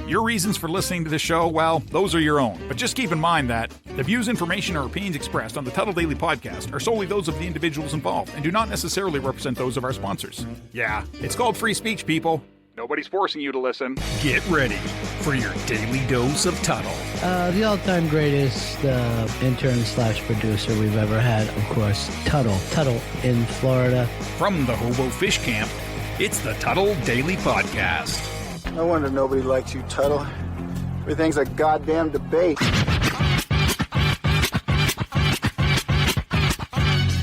Your reasons for listening to the show, well, those are your own. But just keep in mind that the views, information, or opinions expressed on the Tuddle Daily Podcast are solely those of the individuals involved and do not necessarily represent those of our sponsors. Yeah, it's called free speech, people. Nobody's forcing you to listen. Get ready for your daily dose of Tuddle. The all-time greatest intern/producer we've ever had, of course, Tuddle. Tuddle in Florida. From the Hobo Fish Camp, it's the Tuddle Daily Podcast. No wonder nobody likes you, Tuddle. Everything's a goddamn debate.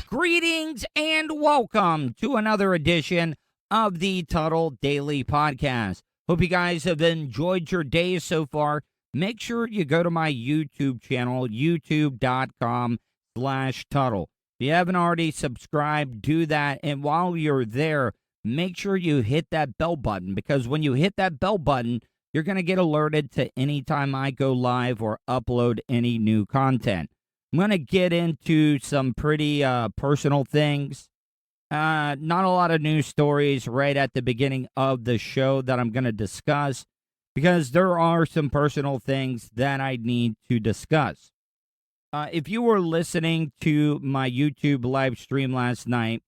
Greetings and welcome to another edition of the Tuddle Daily Podcast. Hope you guys have enjoyed your day so far. Make sure you go to my YouTube channel, youtube.com/Tuddle. If you haven't already subscribed, do that. And while you're there, make sure you hit that bell button, because when you hit that bell button, you're going to get alerted to any time I go live or upload any new content. I'm going to get into some pretty personal things. Not a lot of news stories right at the beginning of the show that I'm going to discuss, because there are some personal things that I need to discuss. If you were listening to my YouTube live stream last night,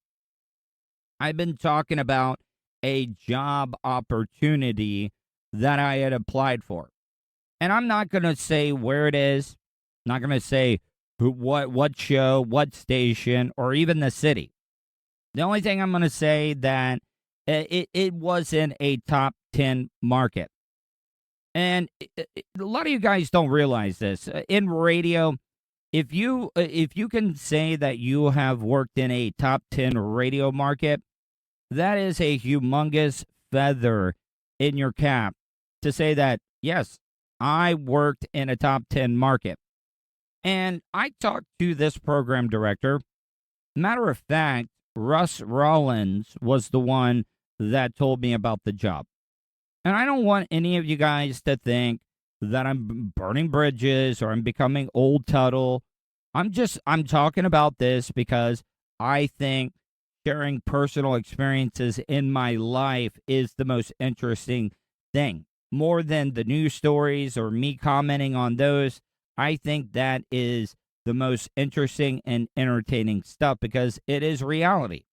I've been talking about a job opportunity that I had applied for. And I'm not going to say where it is. I'm not going to say what show, what station, or even the city. The only thing I'm going to say that it was in a top 10 market. And a lot of you guys don't realize this. In radio, if you can say that you have worked in a top 10 radio market, that is a humongous feather in your cap to say that, yes, I worked in a top 10 market. And I talked to this program director. Matter of fact, Russ Rollins was the one that told me about the job. And I don't want any of you guys to think that I'm burning bridges or I'm becoming old Tuddle. I'm talking about this because I think sharing personal experiences in my life is the most interesting thing. More than the news stories or me commenting on those, I think that is the most interesting and entertaining stuff because it is reality.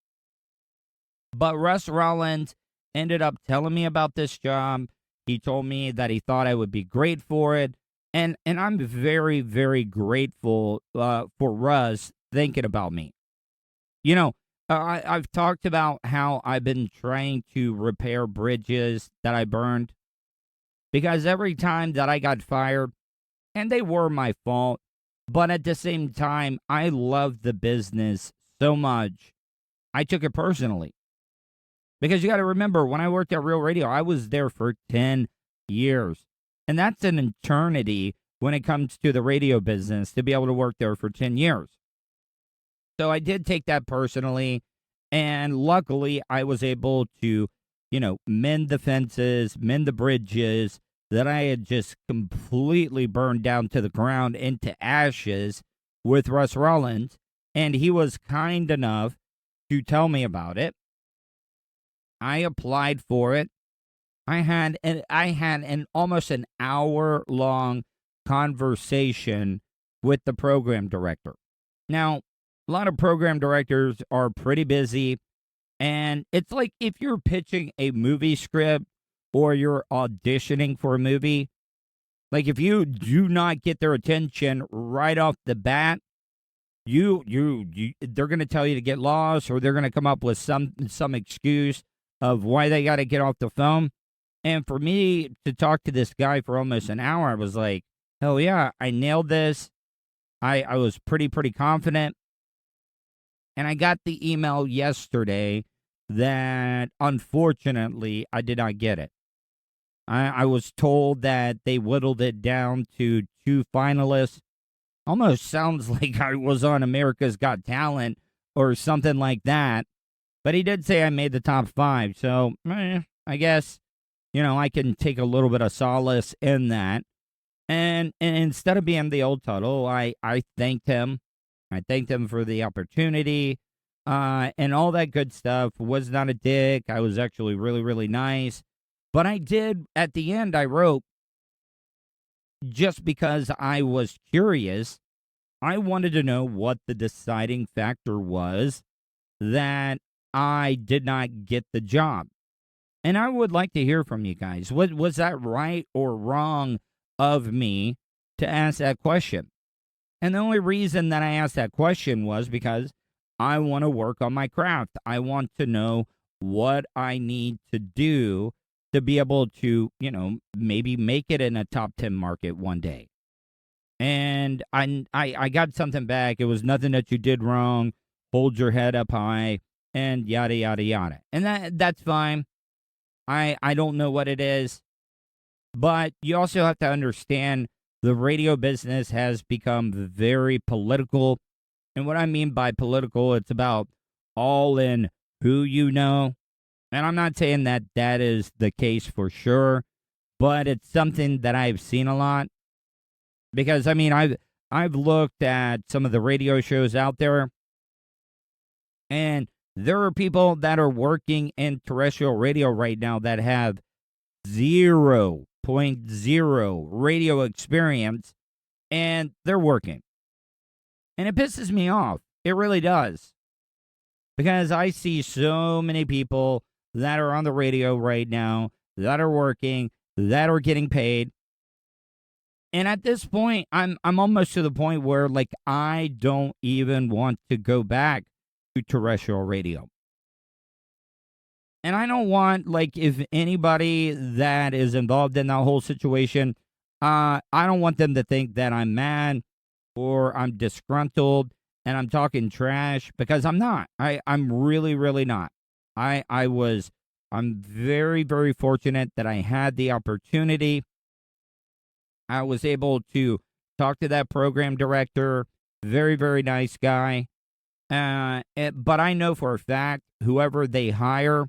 But Russ Rollins ended up telling me about this job. He told me that he thought I would be great for it. And I'm very, very grateful for Russ thinking about me. You know, I've talked about how I've been trying to repair bridges that I burned. Because every time that I got fired, and they were my fault, but at the same time, I loved the business so much, I took it personally. Because you got to remember, when I worked at Real Radio, I was there for 10 years. And that's an eternity when it comes to the radio business, to be able to work there for 10 years. So I did take that personally, and luckily I was able to, mend the fences, mend the bridges that I had just completely burned down to the ground into ashes with Russ Rollins, and he was kind enough to tell me about it. I applied for it. I had an almost an hour-long conversation with the program director. Now, a lot of program directors are pretty busy, and it's like if you're pitching a movie script or you're auditioning for a movie, like if you do not get their attention right off the bat, they're going to tell you to get lost, or they're going to come up with some excuse of why they got to get off the phone. And for me to talk to this guy for almost an hour, I was like, hell yeah, I nailed this. I was pretty confident. And I got the email yesterday that, unfortunately, I did not get it. I was told that they whittled it down to 2 finalists. Almost sounds like I was on America's Got Talent or something like that. But he did say I made the top 5. So, I guess, I can take a little bit of solace in that. And instead of being the old Tuddle, I thanked him. I thanked him for the opportunity and all that good stuff. Was not a dick. I was actually really, really nice. But I did, at the end, I wrote, just because I was curious, I wanted to know what the deciding factor was that I did not get the job. And I would like to hear from you guys. Was that right or wrong of me to ask that question? And the only reason that I asked that question was because I want to work on my craft. I want to know what I need to do to be able to, maybe make it in a top 10 market one day. And I got something back. It was nothing that you did wrong. Hold your head up high and yada, yada, yada. And that's fine. I don't know what it is. But you also have to understand the radio business has become very political. And what I mean by political, it's about all in who you know. And I'm not saying that that is the case for sure, but it's something that I've seen a lot. Because, I've looked at some of the radio shows out there, and there are people that are working in terrestrial radio right now that have 0.0 radio experience, and they're working. And it pisses me off. It really does. Because I see so many people that are on the radio right now, that are working, that are getting paid. And at this point, I'm almost to the point where, I don't even want to go back to terrestrial radio. And I don't want, if anybody that is involved in that whole situation, I don't want them to think that I'm mad or I'm disgruntled and I'm talking trash, because I'm not. I'm really, really not. I'm very, very fortunate that I had the opportunity. I was able to talk to that program director, very, very nice guy. But I know for a fact, whoever they hire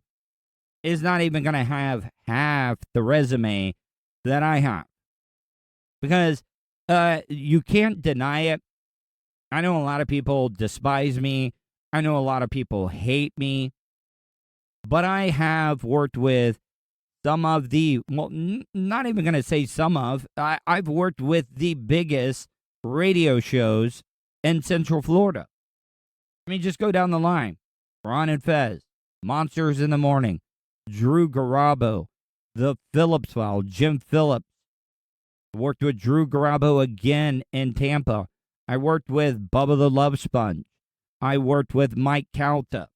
is not even going to have half the resume that I have. Because you can't deny it. I know a lot of people despise me. I know a lot of people hate me. But I have worked with some of the, not even going to say some of, I've worked with the biggest radio shows in Central Florida. Just go down the line. Ron and Fez, Monsters in the Morning, Drew Garabo, The Phillips File, Jim Phillips. Worked with Drew Garabo again in Tampa. I worked with Bubba the Love Sponge. I worked with Mike Calta.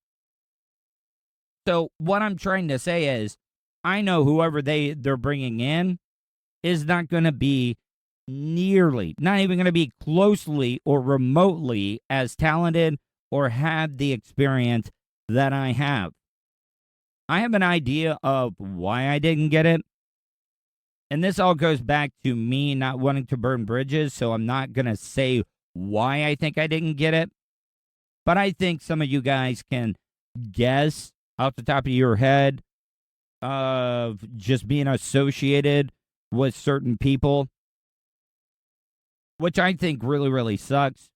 So what I'm trying to say is, I know whoever they're bringing in is not going to be nearly, not even going to be closely or remotely as talented or have the experience that I have. I have an idea of why I didn't get it. And this all goes back to me not wanting to burn bridges, so I'm not going to say why I think I didn't get it. But I think some of you guys can guess off the top of your head of just being associated with certain people, which I think really, really sucks.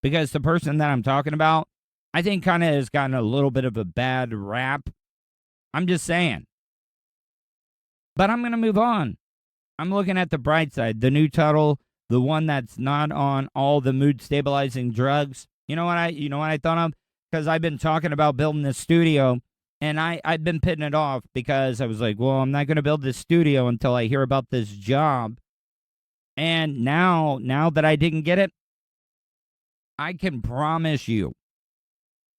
Because the person that I'm talking about, I think kind of has gotten a little bit of a bad rap. I'm just saying. But I'm going to move on. I'm looking at the bright side. The new Tuddle, the one that's not on all the mood stabilizing drugs. You know what I thought of? Because I've been talking about building this studio, and I've been putting it off because I was like, well, I'm not going to build this studio until I hear about this job. And now that I didn't get it, I can promise you,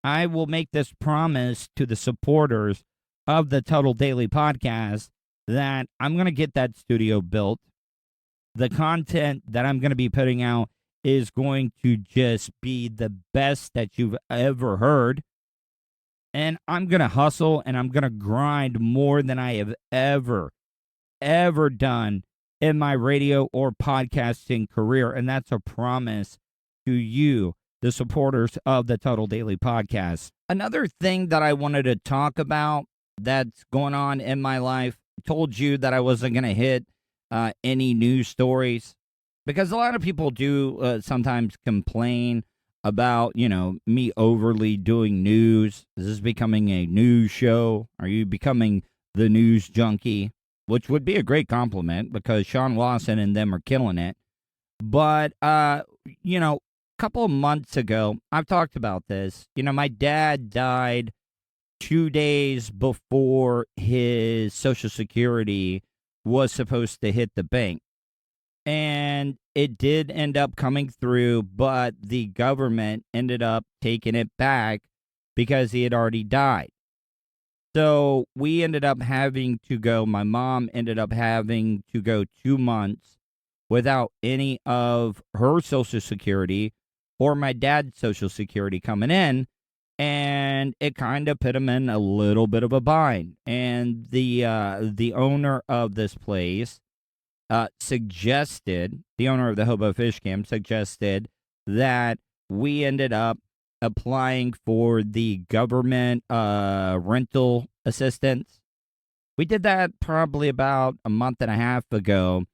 I will make this promise to the supporters of the Tuddle Daily Podcast that I'm going to get that studio built. The content that I'm going to be putting out is going to just be the best that you've ever heard. And I'm going to hustle and I'm going to grind more than I have ever done in my radio or podcasting career. And that's a promise to you, the supporters of the Tuddle Daily Podcast. Another thing that I wanted to talk about that's going on in my life, I told you that I wasn't going to hit any news stories, because a lot of people do sometimes complain about, me overly doing news. Is this becoming a news show? Are you becoming the news junkie? which would be a great compliment because Sean Lawson and them are killing it. But, a couple of months ago, I've talked about this. My dad died 2 days before his Social Security was supposed to hit the bank. And it did end up coming through, but the government ended up taking it back because he had already died. So we ended up having to go, my mom ended up having to go 2 months without any of her Social Security or my dad's Social Security coming in. And it kind of put him in a little bit of a bind. And the owner of this place suggested, the owner of the Hobo Fish Camp suggested that we ended up applying for the government rental assistance. We did that probably about a month and a half ago,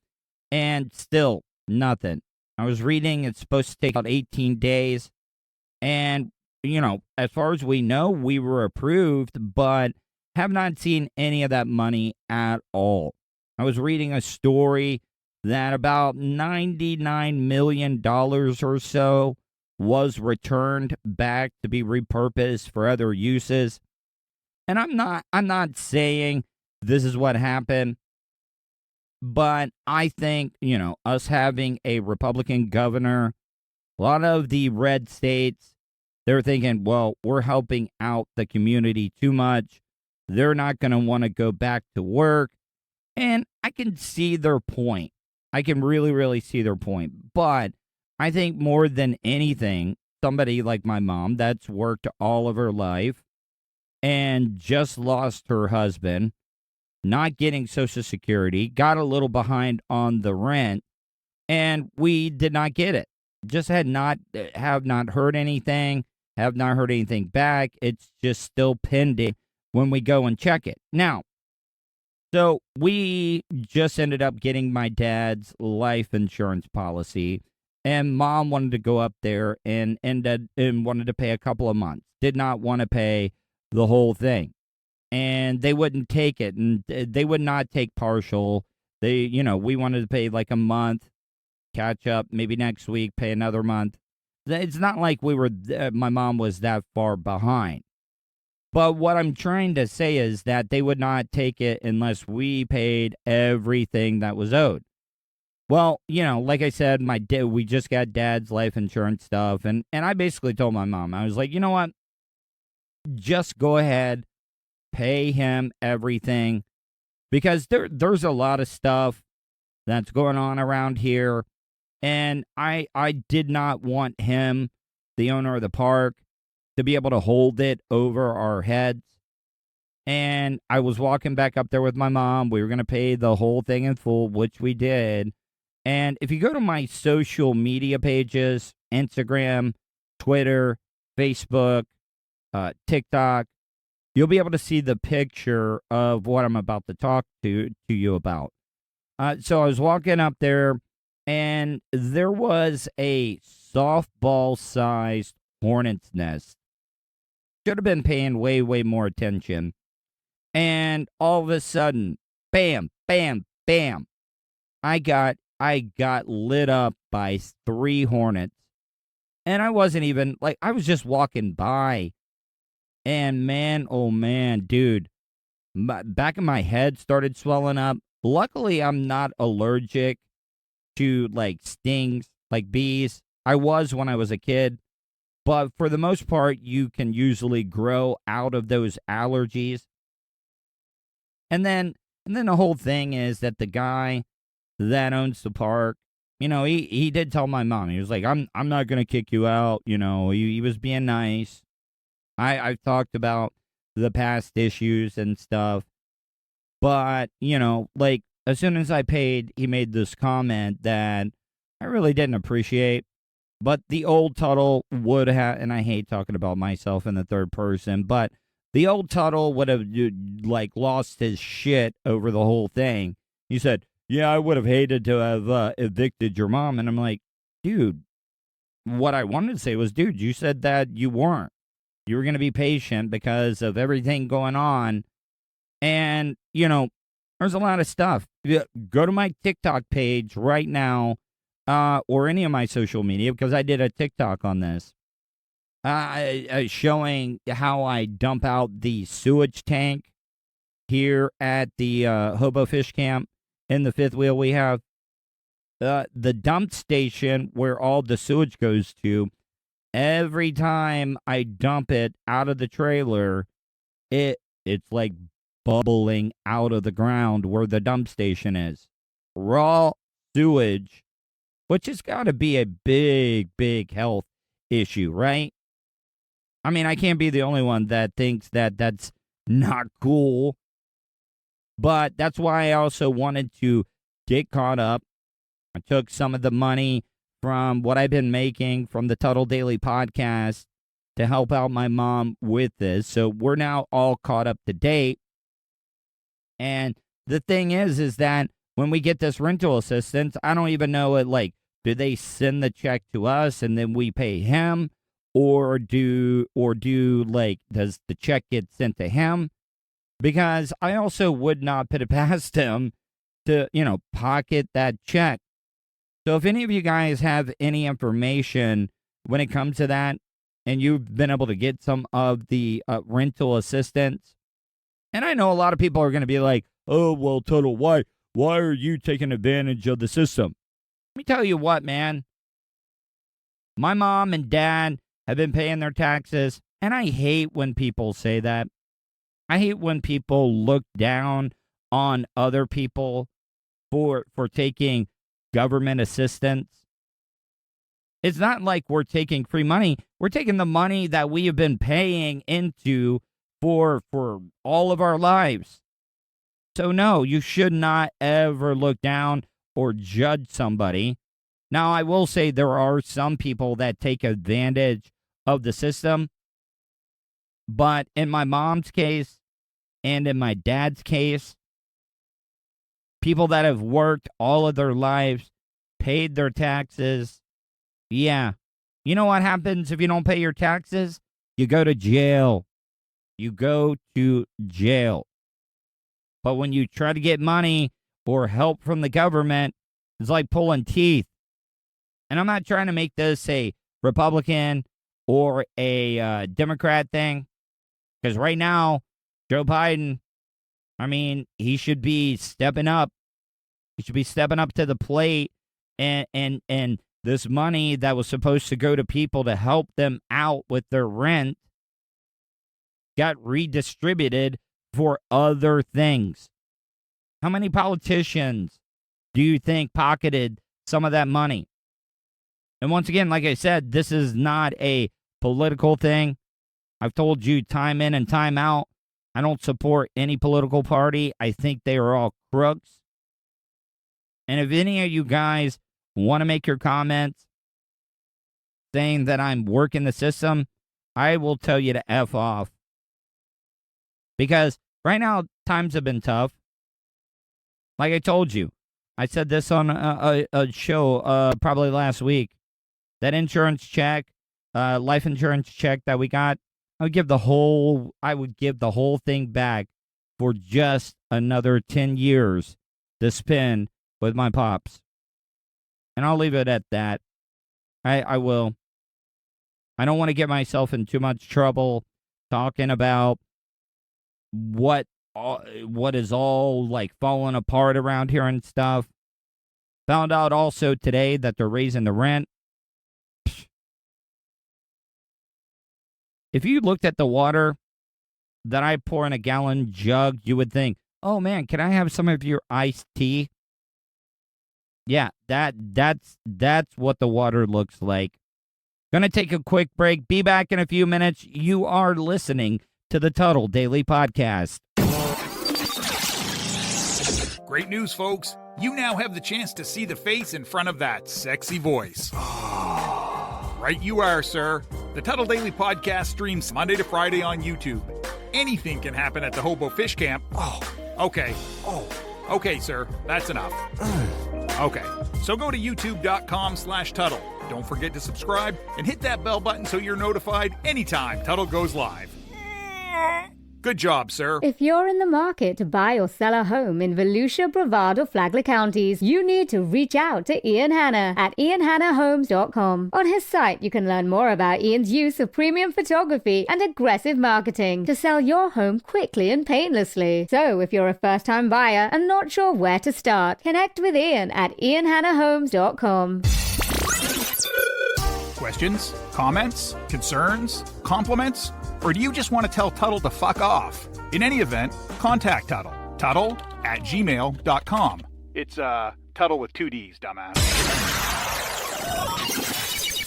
and still nothing. I was reading it's supposed to take about 18 days, and as far as we know, we were approved, but have not seen any of that money at all. I was reading a story that about $99 million or so was returned back to be repurposed for other uses. And I'm not saying this is what happened, but I think, us having a Republican governor, a lot of the red states, they're thinking, well, we're helping out the community too much. They're not going to want to go back to work. And I can see their point. I can really, really see their point. But I think more than anything, somebody like my mom that's worked all of her life and just lost her husband, not getting Social Security, got a little behind on the rent, and we did not get it. Just have not heard anything. Have not heard anything back. It's just still pending when we go and check it. Now, so we just ended up getting my dad's life insurance policy, and Mom wanted to go up there and wanted to pay a couple of months. Did not want to pay the whole thing, and they wouldn't take it, and they would not take partial. We wanted to pay like a month, catch up, maybe next week, pay another month. It's not like my mom was that far behind. But what I'm trying to say is that they would not take it unless we paid everything that was owed. Well, like I said, we just got Dad's life insurance stuff, and I basically told my mom, I was like, you know what? Just go ahead, pay him everything, because there's a lot of stuff that's going on around here. And I did not want him, the owner of the park, to be able to hold it over our heads. And I was walking back up there with my mom. We were going to pay the whole thing in full, which we did. And if you go to my social media pages, Instagram, Twitter, Facebook, TikTok, you'll be able to see the picture of what I'm about to talk to you about. So I was walking up there, and there was a softball-sized hornet's nest. Should have been paying way, way more attention. And all of a sudden, bam, bam, bam, I got lit up by 3 hornets. And I wasn't even, I was just walking by. And man, oh man, dude, back of my head started swelling up. Luckily, I'm not allergic to, stings, like bees. I was when I was a kid. But for the most part, you can usually grow out of those allergies. And then the whole thing is that the guy that owns the park, he did tell my mom. He was like, I'm not going to kick you out. He was being nice. I've talked about the past issues and stuff. But, as soon as I paid, he made this comment that I really didn't appreciate. But the old Tuddle would have, and I hate talking about myself in the third person, but the old Tuddle would have, lost his shit over the whole thing. He said, yeah, I would have hated to have evicted your mom. And I'm like, dude, what I wanted to say was, dude, you said that you weren't. You were going to be patient because of everything going on. And, There's a lot of stuff. Go to my TikTok page right now, or any of my social media, because I did a TikTok on this, showing how I dump out the sewage tank here at the Hobo Fish Camp in the fifth wheel we have. The dump station where all the sewage goes to, every time I dump it out of the trailer, it's like bubbling out of the ground where the dump station is. Raw sewage, which has got to be a big, big health issue, right? I mean, I can't be the only one that thinks that that's not cool. But that's why I also wanted to get caught up. I took some of the money from what I've been making from the Tuddle Daily podcast to help out my mom with this. So we're now all caught up to date. And the thing is that when we get this rental assistance, I don't even know it, like, do they send the check to us and then we pay him? Or do like, does the check get sent to him? Because I also would not put it past him to, pocket that check. So if any of you guys have any information when it comes to that, and you've been able to get some of the rental assistance, and I know a lot of people are going to be like, oh, well, Tuddle, why are you taking advantage of the system? Let me tell you what, man. My mom and dad have been paying their taxes, and I hate when people say that. I hate when people look down on other people for taking government assistance. It's not like we're taking free money. We're taking the money that we have been paying into for all of our lives. So no, you should not ever look down or judge somebody. Now, I will say there are some people that take advantage of the system. But in my mom's case and in my dad's case, people that have worked all of their lives, paid their taxes, yeah. You know what happens if you don't pay your taxes? You go to jail. You go to jail. But when you try to get money or help from the government, it's like pulling teeth. And I'm not trying to make this a Republican or a Democrat thing. Because right now, Joe Biden, I mean, he should be stepping up. He should be stepping up to the plate. And this money that was supposed to go to people to help them out with their rent got redistributed for other things. How many politicians do you think pocketed some of that money? And once again, like I said, this is not a political thing. I've told you time in and time out, I don't support any political party. I think they are all crooks. And if any of you guys want to make your comments saying that I'm working the system, I will tell you to F off. Because right now, times have been tough. Like I told you, I said this on a show probably last week. That insurance check, life insurance check that we got, I would give the whole thing back for just another 10 years to spend with my pops. And I'll leave it at that. I will. I don't want to get myself in too much trouble talking about what is all like falling apart around here and stuff. Found out also today that they're raising the rent. If you looked at the water that I pour in a gallon jug, you would think, oh man, can I have some of your iced tea? Yeah, that's what the water looks like. Gonna take a quick break. Be back in a few minutes. You are listening to the Tuddle Daily Podcast. Great news, folks. You now have the chance to see the face in front of that sexy voice. Right you are, sir. The Tuddle Daily Podcast streams Monday to Friday on YouTube. Anything can happen at the Hobo Fish Camp. Okay, sir. That's enough. Okay, so go to youtube.com/Tuddle. Don't forget to subscribe and hit that bell button so you're notified anytime Tuddle goes live. Good job, sir. If you're in the market to buy or sell a home in Volusia, Brevard, or Flagler counties, you need to reach out to Ian Hanna at ianhannahomes.com. On his site, you can learn more about Ian's use of premium photography and aggressive marketing to sell your home quickly and painlessly. So if you're a first-time buyer and not sure where to start, connect with Ian at ianhannahomes.com. Questions? Comments? Concerns? Compliments? Or do you just want to tell Tuddle to fuck off? In any event, contact Tuddle. Tuddle@gmail.com. It's, Tuddle with 2 Ds, dumbass.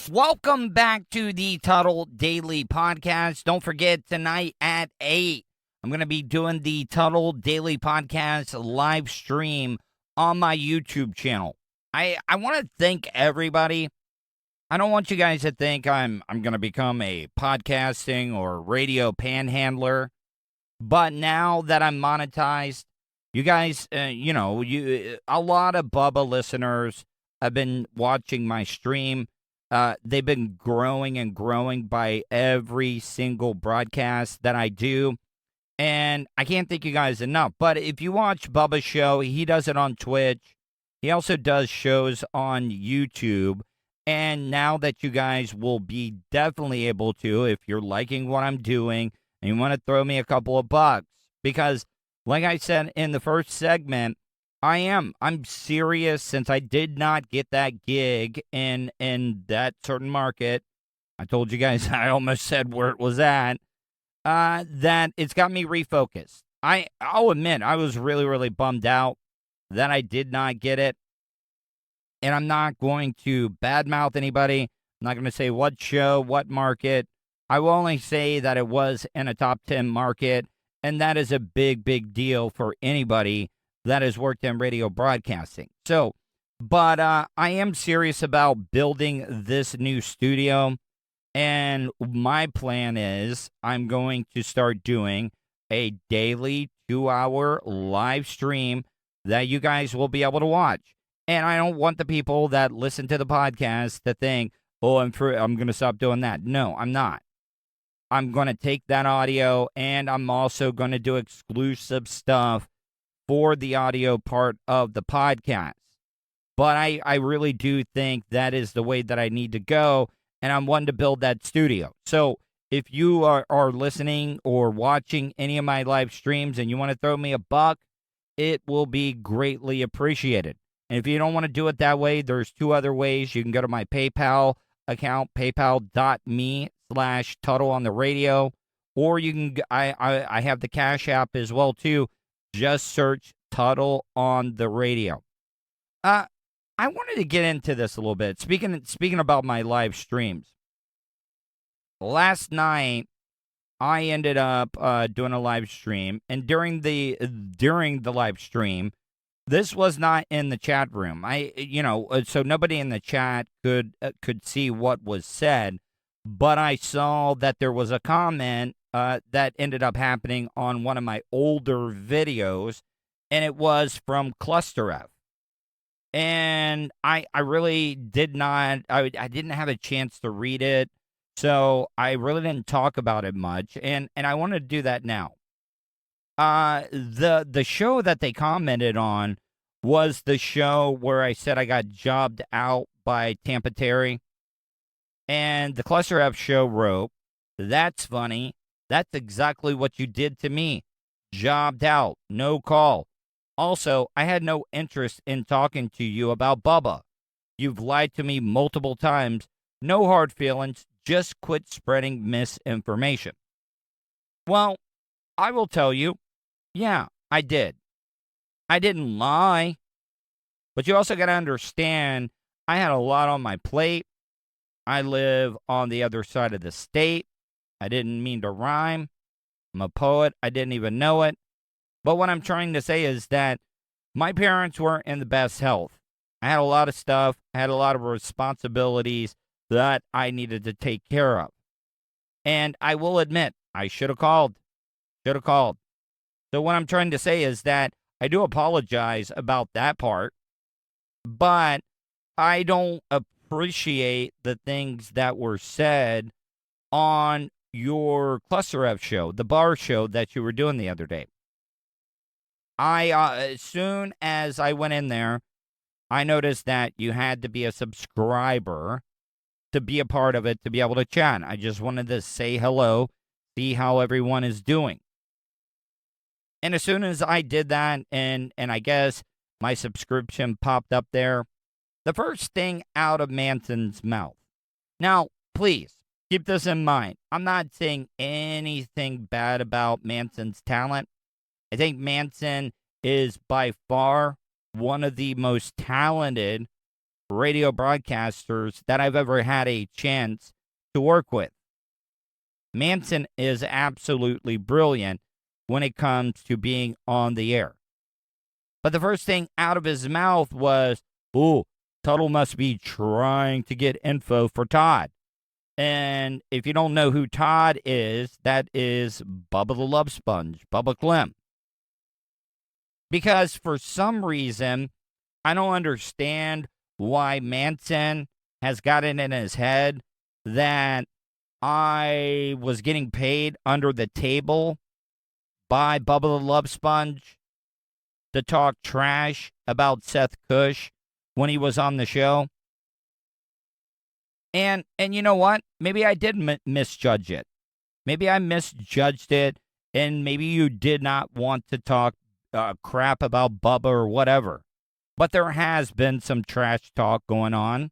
Welcome back to the Tuddle Daily Podcast. Don't forget, tonight at 8, I'm going to be doing the Tuddle Daily Podcast live stream on my YouTube channel. I want to thank everybody. I don't want you guys to think I'm going to become a podcasting or radio panhandler. But now that I'm monetized, you guys, a lot of Bubba listeners have been watching my stream. They've been growing and growing by every single broadcast that I do. And I can't thank you guys enough. But if you watch Bubba's show, he does it on Twitch. He also does shows on YouTube. And now that you guys will be definitely able to, if you're liking what I'm doing and you want to throw me a couple of bucks, because like I said in the first segment, I'm serious since I did not get that gig in that certain market. I told you guys, I almost said where it was at, that it's got me refocused. I'll admit, I was really, really bummed out that I did not get it. And I'm not going to badmouth anybody. I'm not going to say what show, what market. I will only say that it was in a top 10 market, and that is a big, big deal for anybody that has worked in radio broadcasting. So, but I am serious about building this new studio, and my plan is I'm going to start doing a daily 2-hour live stream that you guys will be able to watch. And I don't want the people that listen to the podcast to think, oh, I'm going to stop doing that. No, I'm not. I'm going to take that audio, and I'm also going to do exclusive stuff for the audio part of the podcast. But I really do think that is the way that I need to go, and I'm wanting to build that studio. So if you are listening or watching any of my live streams and you want to throw me a buck, it will be greatly appreciated. And if you don't want to do it that way, there's 2 other ways. You can go to my PayPal account, paypal.me/Tuddle on the radio, or you can, I have the Cash App as well, too. Just search Tuddle on the radio. I wanted to get into this a little bit. Speaking about my live streams. Last night, I ended up doing a live stream, and during the live stream, this was not in the chat room. So nobody in the chat could see what was said, but I saw that there was a comment that ended up happening on one of my older videos, and it was from Cluster F. And I really did not, I didn't have a chance to read it, so I really didn't talk about it much, and I want to do that now. The show that they commented on was the show where I said I got jobbed out by Tampa Terry. And the Cluster F show wrote, "That's funny. That's exactly what you did to me. Jobbed out. No call. Also, I had no interest in talking to you about Bubba. You've lied to me multiple times. No hard feelings. Just quit spreading misinformation." Well, I will tell you, yeah, I did. I didn't lie. But you also got to understand, I had a lot on my plate. I live on the other side of the state. I didn't mean to rhyme. I'm a poet. I didn't even know it. But what I'm trying to say is that my parents weren't in the best health. I had a lot of stuff. I had a lot of responsibilities that I needed to take care of. And I will admit, I should have called. So what I'm trying to say is that I do apologize about that part, but I don't appreciate the things that were said on your Cluster F show, the bar show that you were doing the other day. As soon as I went in there, I noticed that you had to be a subscriber to be a part of it, to be able to chat. I just wanted to say hello, see how everyone is doing. And as soon as I did that, and I guess my subscription popped up there, the first thing out of Manson's mouth. Now, please, keep this in mind. I'm not saying anything bad about Manson's talent. I think Manson is by far one of the most talented radio broadcasters that I've ever had a chance to work with. Manson is absolutely brilliant when it comes to being on the air. But the first thing out of his mouth was, "Ooh, Tuddle must be trying to get info for Todd." And if you don't know who Todd is, that is Bubba the Love Sponge, Bubba Clem. Because for some reason, I don't understand why Manson has got it in his head that I was getting paid under the table by Bubba the Love Sponge to talk trash about Seth Cush when he was on the show. And you know what? Maybe I did misjudge it. Maybe I misjudged it, and maybe you did not want to talk crap about Bubba or whatever. But there has been some trash talk going on.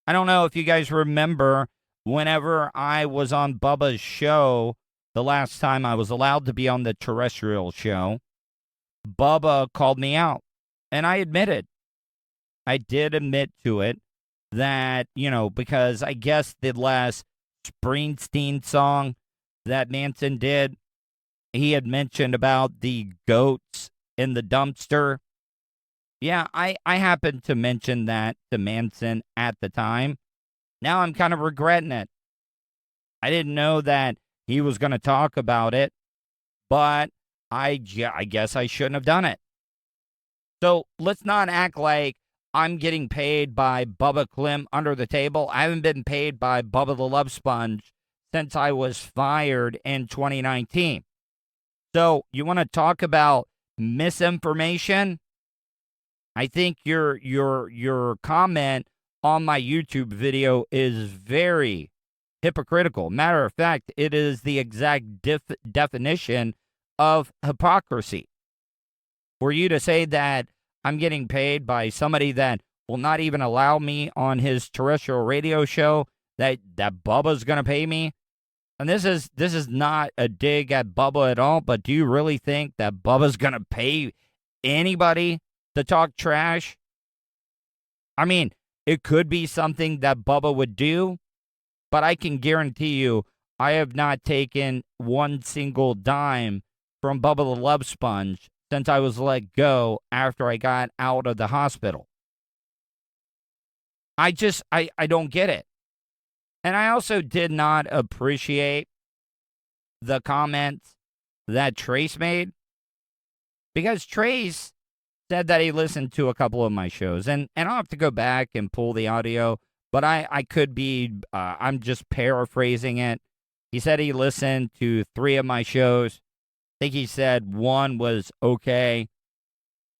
I don't know if you guys remember whenever I was on Bubba's show, the last time I was allowed to be on the terrestrial show, Bubba called me out. And I admitted. I did admit to it that, because I guess the last Springsteen song that Manson did, he had mentioned about the goats in the dumpster. Yeah, I happened to mention that to Manson at the time. Now I'm kind of regretting it. I didn't know that he was going to talk about it, but I guess I shouldn't have done it. So let's not act like I'm getting paid by Bubba Clem under the table. I haven't been paid by Bubba the Love Sponge since I was fired in 2019. So you want to talk about misinformation? I think your comment on my YouTube video is very hypocritical. Matter of fact, it is the exact definition of hypocrisy. For you to say that I'm getting paid by somebody that will not even allow me on his terrestrial radio show, that Bubba's going to pay me. And this is not a dig at Bubba at all, but do you really think that Bubba's going to pay anybody to talk trash? I mean, it could be something that Bubba would do, but I can guarantee you I have not taken one single dime from Bubba the Love Sponge since I was let go after I got out of the hospital. I don't get it. And I also did not appreciate the comments that Trace made, because Trace said that he listened to a couple of my shows, and I'll have to go back and pull the audio, but I could be, I'm just paraphrasing it. He said he listened to 3 of my shows. I think he said 1 was okay.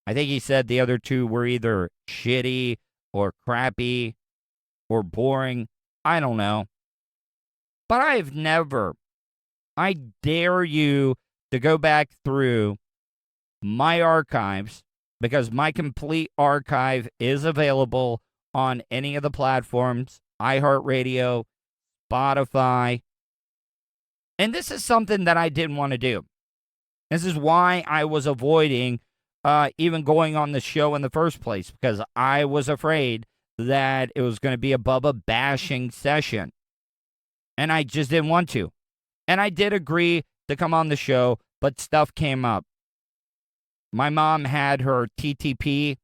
I think he said the other 2 were either shitty or crappy or boring. I don't know. But I dare you to go back through my archives, because my complete archive is available on any of the platforms, iHeartRadio, Spotify. And this is something that I didn't want to do. This is why I was avoiding even going on the show in the first place, because I was afraid that it was going to be a Bubba bashing session. And I just didn't want to. And I did agree to come on the show, but stuff came up. My mom had her TTP.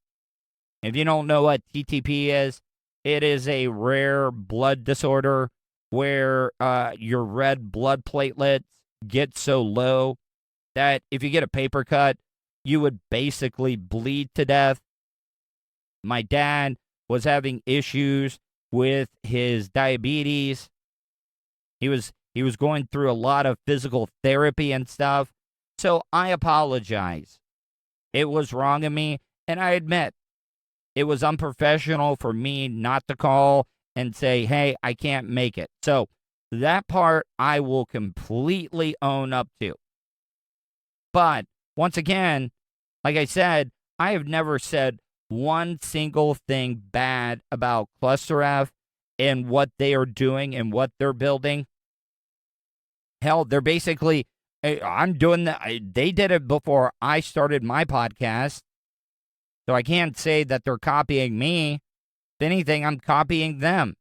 If you don't know what TTP is, it is a rare blood disorder where your red blood platelets get so low that if you get a paper cut, you would basically bleed to death. My dad was having issues with his diabetes. He was going through a lot of physical therapy and stuff. So I apologize. It was wrong of me, and I admit it was unprofessional for me not to call and say, hey, I can't make it. So that part I will completely own up to. But once again, like I said, I have never said one single thing bad about Cluster F and what they are doing and what they're building. Hell, they're basically, I'm doing that. They did it before I started my podcast. So I can't say that they're copying me. If anything, I'm copying them.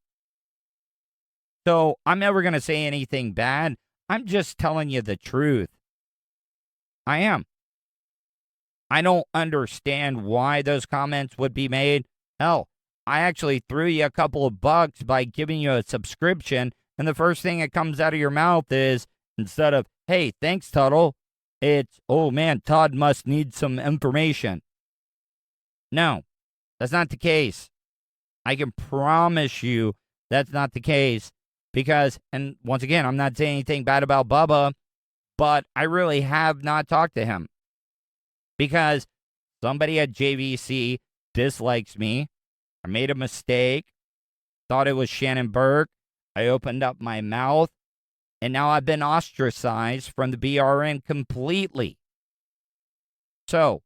So I'm never going to say anything bad. I'm just telling you the truth. I am. I don't understand why those comments would be made. Hell, I actually threw you a couple of bucks by giving you a subscription, and the first thing that comes out of your mouth is, instead of, hey, thanks, Tuddle, it's, oh man, Todd must need some information. No, that's not the case. I can promise you that's not the case because, and once again, I'm not saying anything bad about Bubba, but I really have not talked to him because somebody at JVC dislikes me. I made a mistake, thought it was Shannon Burke. I opened up my mouth, and now I've been ostracized from the BRN completely. So,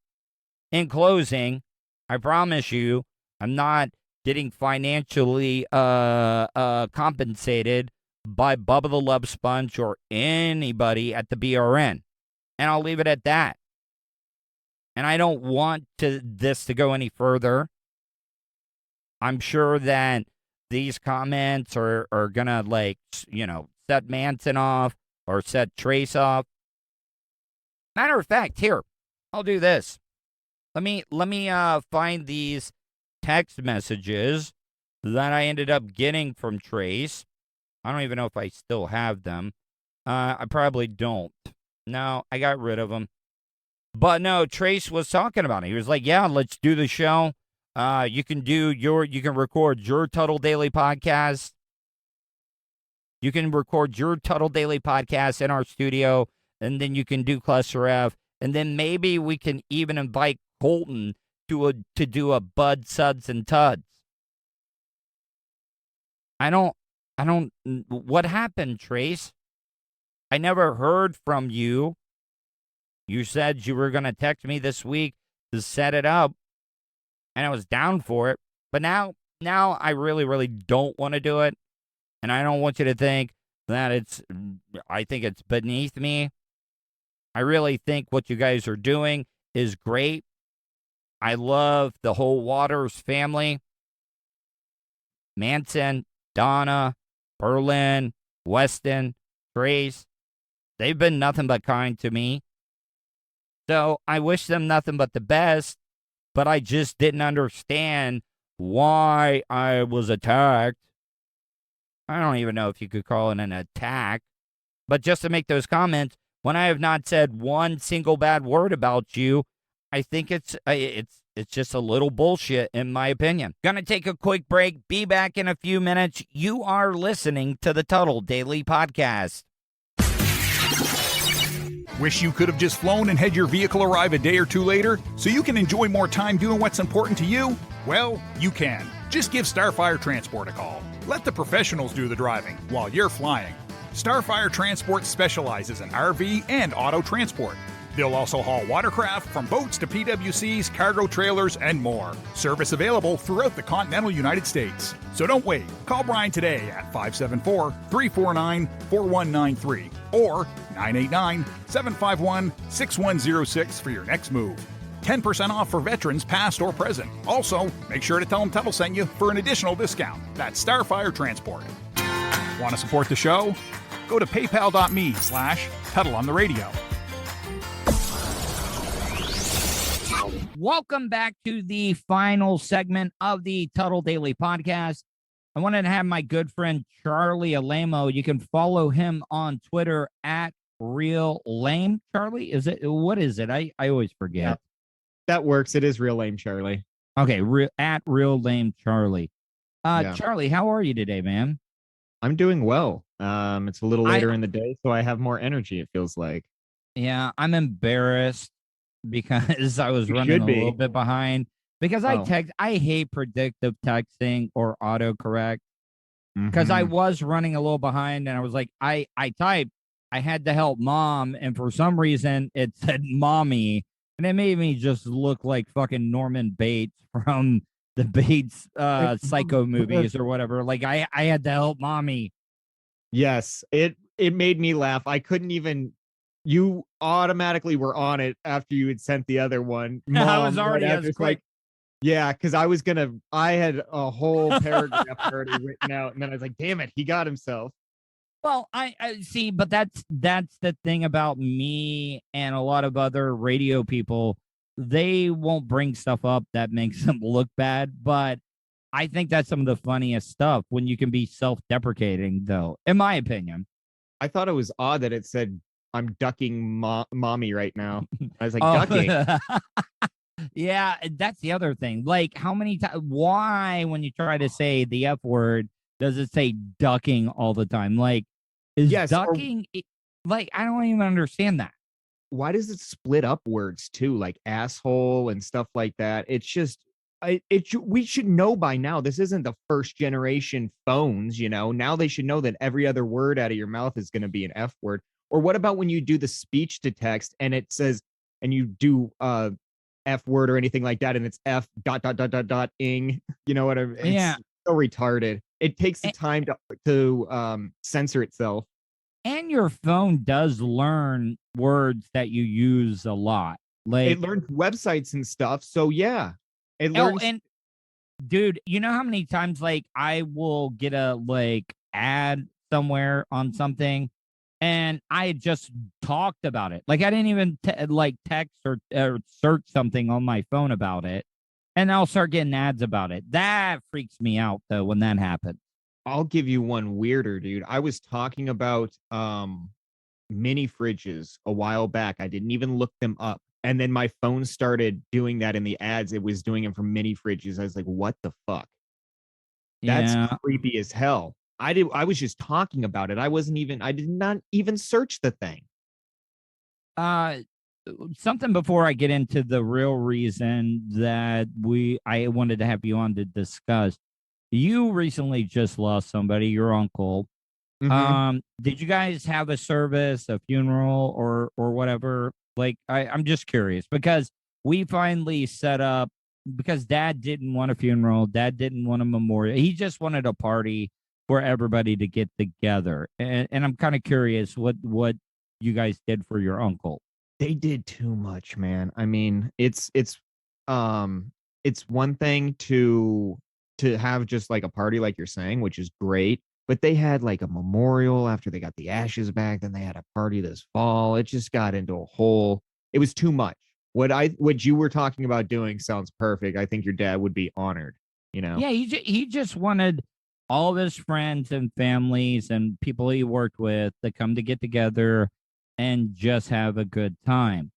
in closing, I promise you, I'm not getting financially compensated by Bubba the Love Sponge or anybody at the BRN. And I'll leave it at that. And I don't want this to go any further. I'm sure that these comments are going to, set Manson off or set Trace off. Matter of fact, here, I'll do this. Let me find these text messages that I ended up getting from Trace. I don't even know if I still have them. I probably don't. No, I got rid of them. But no, Trace was talking about it. He was like, yeah, let's do the show. You can record your Tuddle Daily podcast. You can record your Tuddle Daily podcast in our studio, and then you can do Cluster F, and then maybe we can even invite Colton to do a Bud, Suds, and Tuds. What happened, Trace? I never heard from you. You said you were going to text me this week to set it up, and I was down for it. But now I really, really don't want to do it, and I don't want you to think that I think it's beneath me. I really think what you guys are doing is great. I love the whole Waters family. Manson, Donna, Berlin, Weston, Trace. They've been nothing but kind to me. So I wish them nothing but the best, but I just didn't understand why I was attacked. I don't even know if you could call it an attack, but just to make those comments, when I have not said one single bad word about you, I think it's just a little bullshit in my opinion. Gonna take a quick break. Be back in a few minutes. You are listening to the Tuddle Daily Podcast. Wish you could have just flown and had your vehicle arrive a day or two later so you can enjoy more time doing what's important to you? Well, you can. Just give Starfire Transport a call. Let the professionals do the driving while you're flying. Starfire Transport specializes in RV and auto transport. They'll also haul watercraft from boats to PWCs, cargo trailers, and more. Service available throughout the continental United States. So don't wait. Call Brian today at 574-349-4193 or 989-751-6106 for your next move. 10% off for veterans past or present. Also, make sure to tell them Tuddle sent you for an additional discount. That's Starfire Transport. Want to support the show? Go to paypal.me/Tuddle on the radio. Welcome back to the final segment of the Tuddle Daily Podcast. I wanted to have my good friend Charlie Alaimo. You can follow him on Twitter at Real Lame. Charlie, what is it? I always forget. Yeah, that works. It is Real Lame Charlie. Okay, at Real Lame Charlie. Charlie, how are you today, man? I'm doing well. It's a little I later in the day, so I have more energy, it feels like. Yeah, I'm embarrassed because I was You running should a little be. bit behind because Oh. I hate predictive texting or autocorrect because I Hmm. was running a little behind and I was like, I typed, I had to help mom, and for some reason it said mommy, and it made me just look like fucking Norman Bates from the Bates psycho movies or whatever. Like I had to help mommy. Yes, it made me laugh. I couldn't even. You automatically were on it after you had sent the other one, I was mom. Right already after as it's quick. like, yeah, because I had a whole paragraph already written out, and then I was like, damn it, he got himself. Well, I see, but that's the thing about me and a lot of other radio people. They won't bring stuff up that makes them look bad, but I think that's some of the funniest stuff when you can be self-deprecating, though, in my opinion. I thought it was odd that it said I'm ducking mommy right now. I was like, ducking. Oh, yeah, that's the other thing. Like, how many times? Why, when you try to say the F word, does it say ducking all the time? Like, is Yes, or ducking like I don't even understand that. why does it split up words too, like asshole and stuff like that? It's just, we should know by now. This isn't the first generation phones, you know. Now they should know that every other word out of your mouth is going to be an F word. Or what about when you do the speech to text and it says, and you do F word or anything like that, and it's F dot dot dot dot dot ing. You know what I mean? It's Yeah, so retarded. It takes the time to censor itself. and your phone does learn words that you use a lot. It Like, learns websites and stuff. So yeah, it oh, learns. and dude, you know how many times like I will get a like ad somewhere on something and I just talked about it. Like I didn't even like text or search something on my phone about it. And I'll start getting ads about it. That freaks me out though when that happens. I'll give you one weirder, dude. I was talking about mini fridges a while back. I didn't even look them up. And then my phone started doing that in the ads. It was doing them for mini fridges. I was like, what the fuck? That's Yeah. creepy as hell. I was just talking about it. I did not even search the thing. Uh Something before I get into the real reason that I wanted to have you on to discuss. You recently just lost somebody, your uncle. Mm-hmm. Did you guys have a service, a funeral, or whatever? Like, I'm just curious because we finally set up because Dad didn't want a funeral, Dad didn't want a memorial. He just wanted a party for everybody to get together, and I'm kind of curious what you guys did for your uncle. They did too much, man. I mean, it's one thing to have just like a party like you're saying, which is great, but they had like a memorial after they got the ashes back, then they had a party this fall. It just got into a whole, it was too much. What you were talking about doing sounds perfect. I think your dad would be honored, you know. Yeah, he just wanted all of his friends and families and people he worked with to come to get together and just have a good time.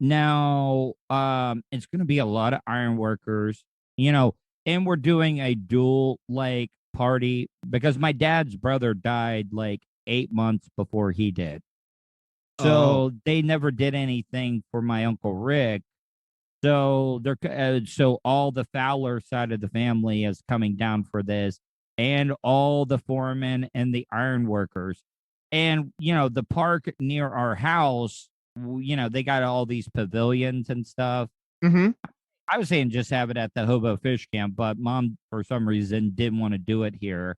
Now, it's going to be a lot of iron workers, you know, and we're doing a dual like party because my dad's brother died like 8 months before he did. Oh, So they never did anything for my uncle Rick. So so all the Fowler side of the family is coming down for this, and all the foremen and the iron workers, and the park near our house. They got all these pavilions and stuff. mm-hmm. I was saying just have it at the Hobo Fish Camp, but Mom for some reason didn't want to do it here.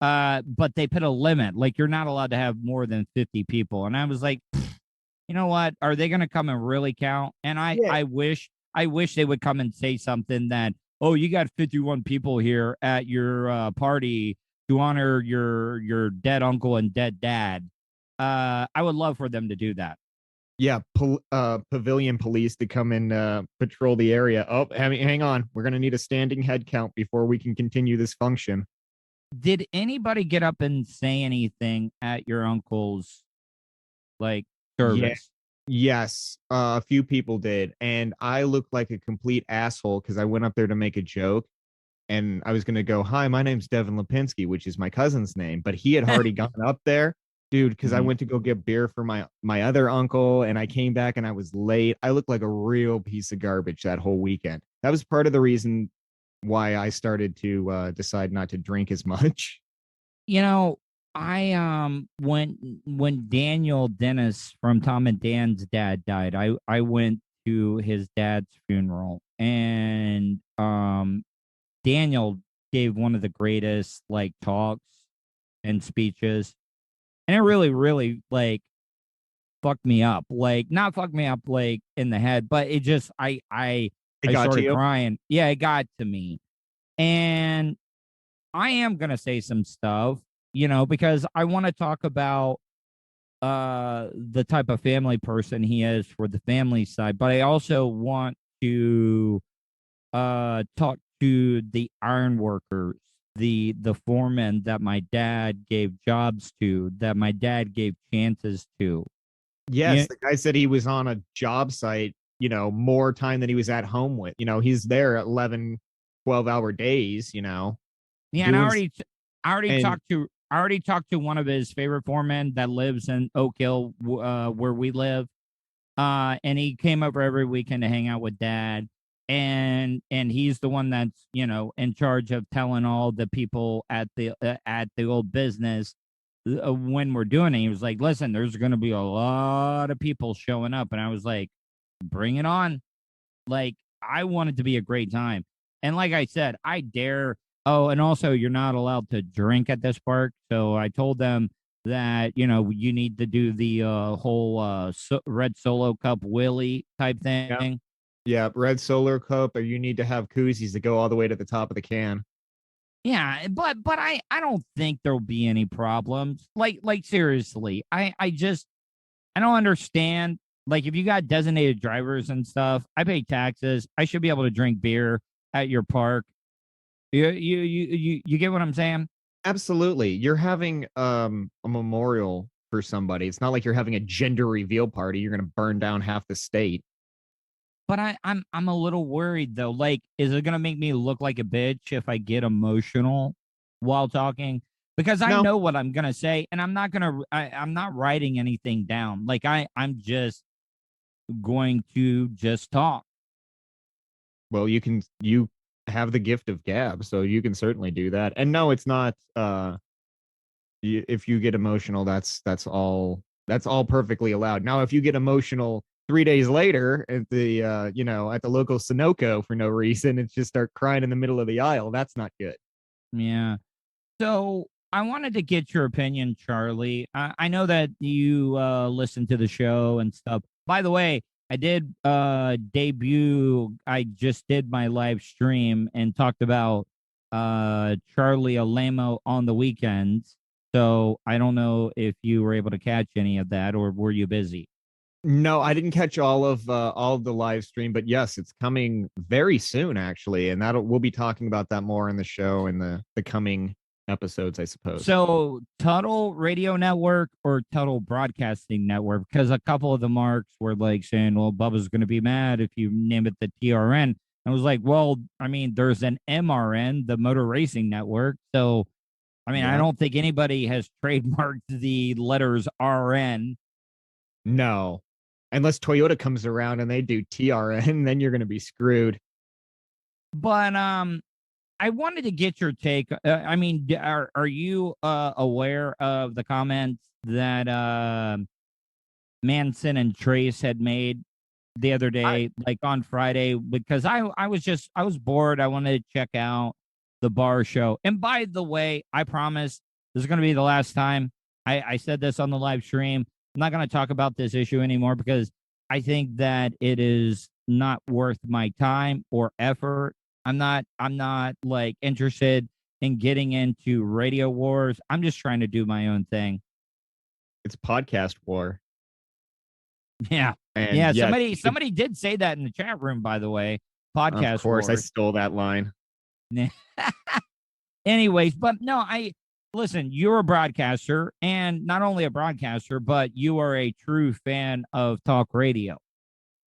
But they put a limit, like you're not allowed to have more than 50 people, and I was like, you know what? Are they going to come and really count? And Yeah. I wish they would come and say something that, oh, you got 51 people here at your party to honor your dead uncle and dead dad. I would love for them to do that. Yeah, pavilion police to come and patrol the area. Oh, hang on. We're gonna need a standing head count before we can continue this function. Did anybody get up and say anything at your uncle's like Yeah. service? Yes, a few people did, and I looked like a complete asshole because I went up there to make a joke, and I was going to go, hi, my name's Devin Lipinski, which is my cousin's name, but he had already gone up there, dude, because I went to go get beer for my other uncle, and I came back and I was late. I looked like a real piece of garbage that whole weekend. That was part of the reason why I started to decide not to drink as much. You know, I when Daniel Dennis from Tom and Dan's dad died, I went to his dad's funeral, and Daniel gave one of the greatest like talks and speeches, and it really, really like fucked me up. Like not fucked me up like in the head, but it just I got started you. crying. Yeah, it got to me. And I am gonna say some stuff, because I want to talk about the type of family person he is for the family side, but I also want to talk to the iron workers, the foremen that my dad gave jobs to, that my dad gave chances to. Yes, Yeah. the guy said he was on a job site, more time than he was at home with. He's there 11, 12-hour days, Yeah, and doing I already and talked to one of his favorite foremen that lives in Oak Hill, where we live. And he came over every weekend to hang out with Dad, and he's the one that's in charge of telling all the people at the old business when we're doing it. He was like, "Listen, there's going to be a lot of people showing up," and I was like, "Bring it on!" Like I want it to be a great time, and like I said, I dare. Oh, and also you're not allowed to drink at this park, so I told them that you need to do the whole red Solo Cup Willie type thing. yeah, red Solar Cup, or you need to have koozies that go all the way to the top of the can. Yeah, but I don't think there'll be any problems. Like seriously, I don't understand. Like if you got designated drivers and stuff, I pay taxes. I should be able to drink beer at your park. You get what I'm saying? Absolutely. You're having a memorial for somebody. It's not like you're having a gender reveal party. You're going to burn down half the state. But I'm a little worried though. Like, is it gonna make me look like a bitch if I get emotional while talking? Because I No. know what I'm gonna say, and I'm not writing anything down. Like I'm just going to just talk. Well, you have the gift of gab, so you can certainly do that. And no, it's not if you get emotional, that's all perfectly allowed. Now, if you get emotional 3 days later at the at the local Sunoco for no reason and just start crying in the middle of the aisle, that's not good. Yeah. So I wanted to get your opinion, Charlie. I know that you listen to the show and stuff. By the way, I did debut. I just did my live stream and talked about Charlie Alaimo on the weekends. So I don't know if you were able to catch any of that, or were you busy? No, I didn't catch all of the live stream, but yes, it's coming very soon actually, and we'll be talking about that more in the show in the coming episodes, I suppose. So Tuddle Radio Network or Tuddle Broadcasting Network, because a couple of the marks were like saying, well, Bubba's going to be mad if you name it the TRN. I was like, well, I mean, there's an MRN, the Motor Racing Network. So, I mean, I don't think anybody has trademarked the letters RN. No, unless Toyota comes around and they do TRN, then you're going to be screwed. But I wanted to get your take. I mean, are you aware of the comments that Manson and Trace had made the other day, like on Friday? Because I was bored. I wanted to check out the bar show. And by the way, I promise this is going to be the last time. I said this on the live stream. I'm not going to talk about this issue anymore because I think that it is not worth my time or effort. I'm not like interested in getting into radio wars. I'm just trying to do my own thing. It's podcast war. Yeah. And yeah. Somebody did say that in the chat room, by the way. Podcast. Of course, wars. I stole that line. Anyways, but no, listen, you're a broadcaster, and not only a broadcaster, but you are a true fan of talk radio.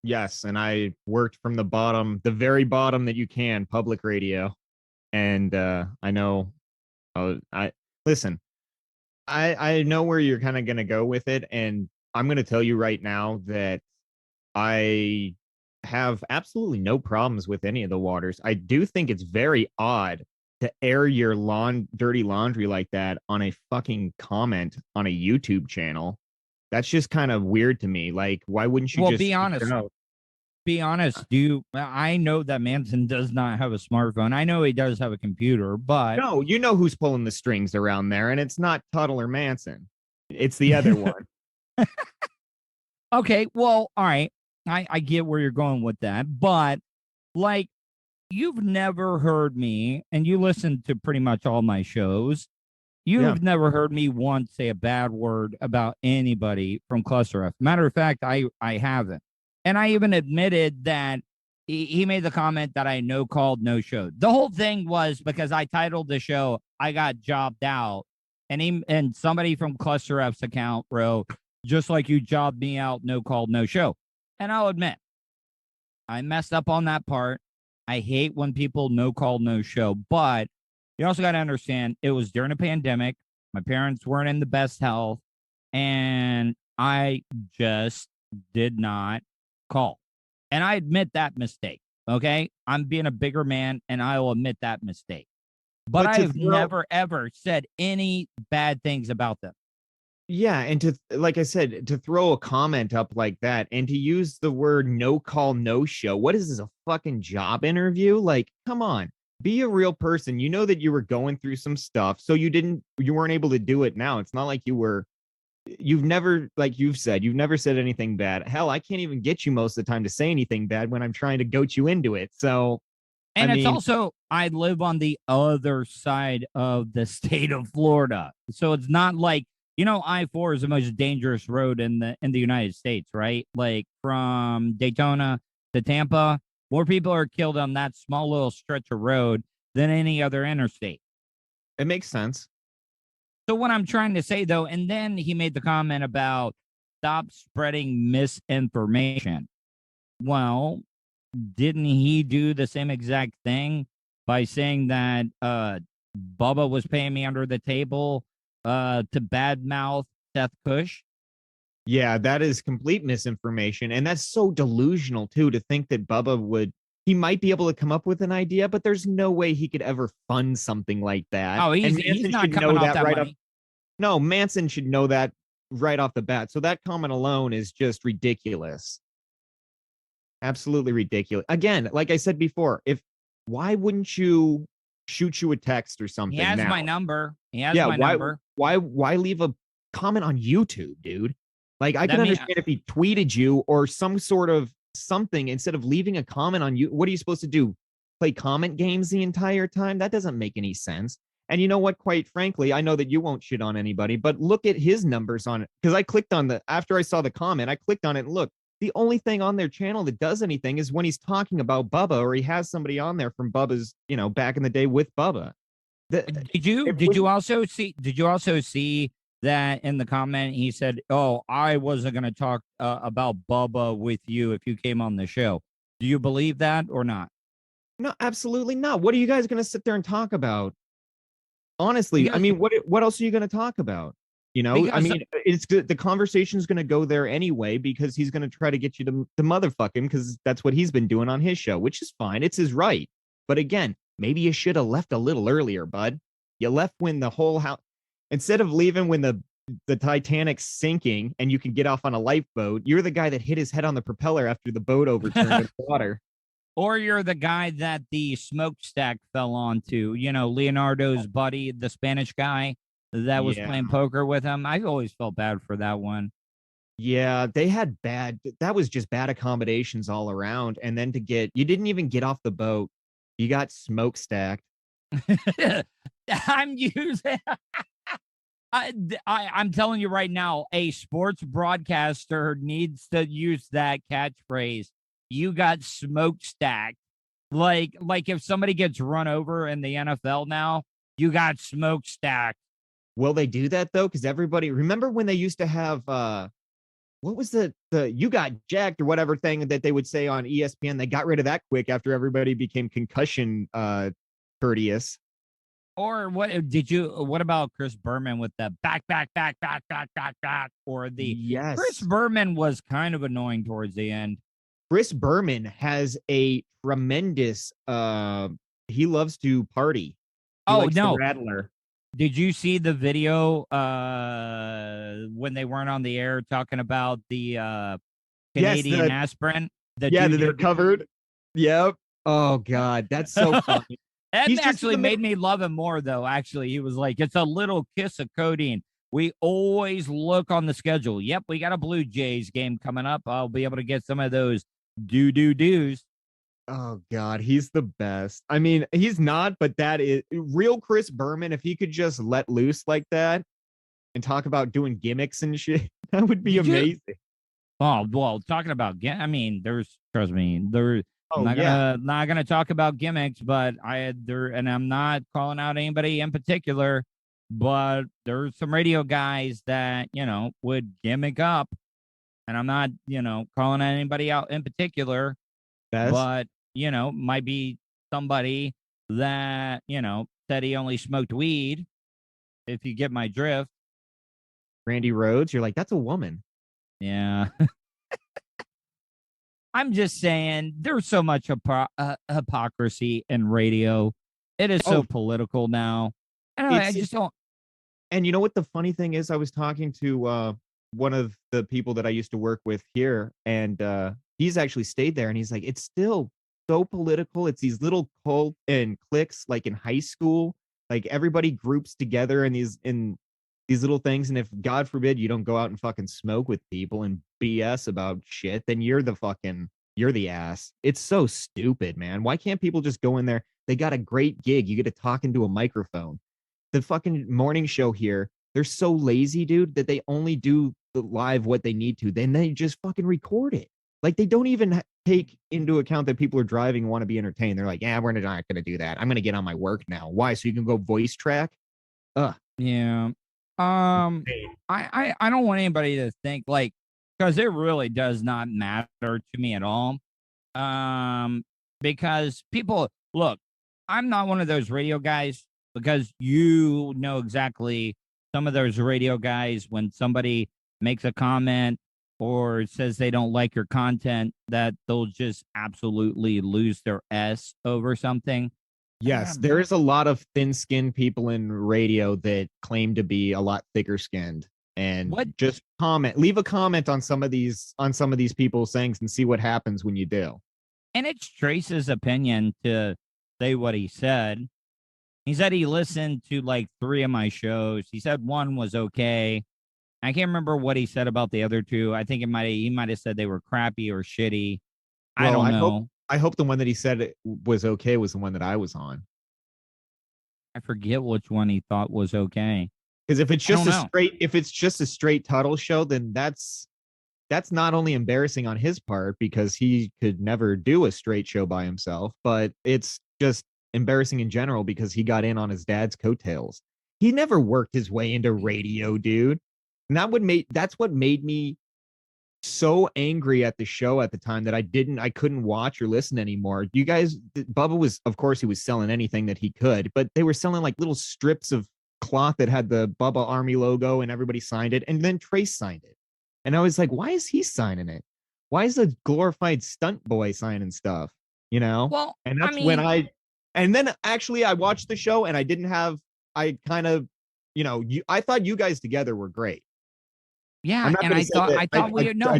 Yes, and I worked from the bottom, the very bottom that you can, public radio. And I know, I listen. I know where you're kind of going to go with it, and I'm going to tell you right now that I have absolutely no problems with any of the waters. I do think it's very odd to air your dirty laundry like that on a fucking comment on a YouTube channel. That's just kind of weird to me. Like, why wouldn't you Well, just be honest. Be honest. I know that Manson does not have a smartphone. I know he does have a computer, but No, you know who's pulling the strings around there, and it's not Tuddle or Manson. It's the other one. okay. Well, all right. I get where you're going with that, but like, you've never heard me, and you listen to pretty much all my shows. You've never heard me once say a bad word about anybody from Cluster F. Matter of fact, I haven't. And I even admitted that he made the comment that I no called, no showed. The whole thing was because I titled the show, I got jobbed out. And somebody from Cluster F's account wrote, just like you jobbed me out, no called, no show. And I'll admit, I messed up on that part. I hate when people no call, no show. But you also got to understand, it was during a pandemic. My parents weren't in the best health. And I just did not call. And I admit that mistake. Okay. I'm being a bigger man, and I will admit that mistake. But I have never, ever said any bad things about them. Yeah, and like I said, to throw a comment up like that and to use the word no call, no show. What is this, a fucking job interview? Like, come on, be a real person. You know that you were going through some stuff, so you weren't able to do it now. It's not like you've never, like you've said, you've never said anything bad. Hell, I can't even get you most of the time to say anything bad when I'm trying to goat you into it. So, and it's also, I live on the other side of the state of Florida. So it's not like, I-4 is the most dangerous road in the United States, right? Like from Daytona to Tampa, more people are killed on that small little stretch of road than any other interstate. It makes sense. So what I'm trying to say, though, and then he made the comment about stop spreading misinformation. Well, didn't he do the same exact thing by saying that Bubba was paying me under the table to badmouth Seth Cush? Yeah, that is complete misinformation. And that's so delusional, too, to think that Bubba he might be able to come up with an idea, but there's no way he could ever fund something like that. Oh, he's not coming off that money. No, Manson should know that right off the bat. So that comment alone is just ridiculous. Absolutely ridiculous. Again, like I said before, why wouldn't you shoot you a text or something? He has now? My number. He has my number. Why leave a comment on YouTube, dude? Like, I can understand if he tweeted you or some sort of something instead of leaving a comment on you. What are you supposed to do? Play comment games the entire time? That doesn't make any sense. And you know what? Quite frankly, I know that you won't shit on anybody, but look at his numbers on it. Because I clicked on after I saw the comment, I clicked on it and look, the only thing on their channel that does anything is when he's talking about Bubba, or he has somebody on there from Bubba's, back in the day with Bubba. Did you also see that in the comment he said, "Oh, I wasn't going to talk about Bubba with you if you came on the show." Do you believe that or not? No, absolutely not. What are you guys going to sit there and talk about? Honestly, I mean, what else are you going to talk about? It's good. The conversation's going to go there anyway because he's going to try to get you to motherfuck him because that's what he's been doing on his show, which is fine. It's his right. But again, maybe you should have left a little earlier, bud. You left when the whole house, instead of leaving when the Titanic's sinking and you can get off on a lifeboat, you're the guy that hit his head on the propeller after the boat overturned in the water. Or you're the guy that the smokestack fell onto, Leonardo's buddy, the Spanish guy that was playing poker with him. I always felt bad for that one. Yeah, that was just bad accommodations all around. And then you didn't even get off the boat. You got smokestacked. I'm telling you right now, a sports broadcaster needs to use that catchphrase. You got smokestacked. Like if somebody gets run over in the NFL now, you got smokestacked. Will they do that though? Because everybody, remember when they used to have what was the you got jacked or whatever thing that they would say on ESPN? They got rid of that quick after everybody became concussion courteous. Or what about Chris Berman with the back, or the Yes. Chris Berman was kind of annoying towards the end. Chris Berman has a tremendous, he loves to party. He likes the Rattler. Did you see the video when they weren't on the air talking about the Canadian aspirin? That they're covered. Yep. Oh God, that's so funny. That actually made me love him more, though. Actually, he was like, it's a little kiss of codeine. We always look on the schedule. Yep, we got a Blue Jays game coming up. I'll be able to get some of those do's. Oh God, he's the best. I mean, he's not, but that is real Chris Berman. If he could just let loose like that and talk about doing gimmicks and shit, that would be amazing. Oh, well, talking about, trust me, I'm not gonna talk about gimmicks, but I'm not calling out anybody in particular, but there's some radio guys that, would gimmick up, and I'm not, calling anybody out in particular, but, might be somebody that, said he only smoked weed, if you get my drift. Randy Rhoads, you're like, that's a woman. Yeah. I'm just saying there's so much hypocrisy in radio. It is so political now. I just don't. And you know what the funny thing is? I was talking to one of the people that I used to work with here, and he's actually stayed there, and he's like, it's still so political. It's these little cult and cliques like in high school. Like everybody groups together in these little things, and if God forbid you don't go out and fucking smoke with people and BS about shit, then you're the ass. It's so stupid, man. Why can't people just go in there? They got a great gig. You get to talk into a microphone. The fucking morning show here, they're so lazy, dude, that they only do the live what they need to. Then they just fucking record it. Like they don't even take into account that people are driving and want to be entertained. They're like, yeah, we're not going to do that. I'm going to get on my work now. Why? So you can go voice track? Yeah. I don't want anybody to think like, because it really does not matter to me at all. Because people look, I'm not one of those radio guys, because you know exactly some of those radio guys, when somebody makes a comment or says they don't like your content, that they'll just absolutely lose their S over something. Yes, there is a lot of thin-skinned people in radio that claim to be a lot thicker-skinned, and just leave a comment on some of these people's things and see what happens when you do. And it's Trace's opinion to say what he said. He said he listened to like 3 of my shows. He said one was okay. I can't remember what he said about the other 2. I think he might have said they were crappy or shitty. I don't know. I hope the one that he said it was okay was the one that I was on. I forget which one he thought was okay. Because if it's just a straight Tuddle show, then that's not only embarrassing on his part, because he could never do a straight show by himself, but it's just embarrassing in general because he got in on his dad's coattails. He never worked his way into radio, dude. And that's what made me so angry at the show at the time, that I couldn't watch or listen anymore. You guys, Bubba was, of course, he was selling anything that he could, but they were selling like little strips of cloth that had the Bubba Army logo, and everybody signed it, and then Trace signed it. And I was like, why is he signing it? Why is a glorified stunt boy signing stuff? Well, and that's and then actually I watched the show, and I thought you guys together were great. Yeah, and I thought we no.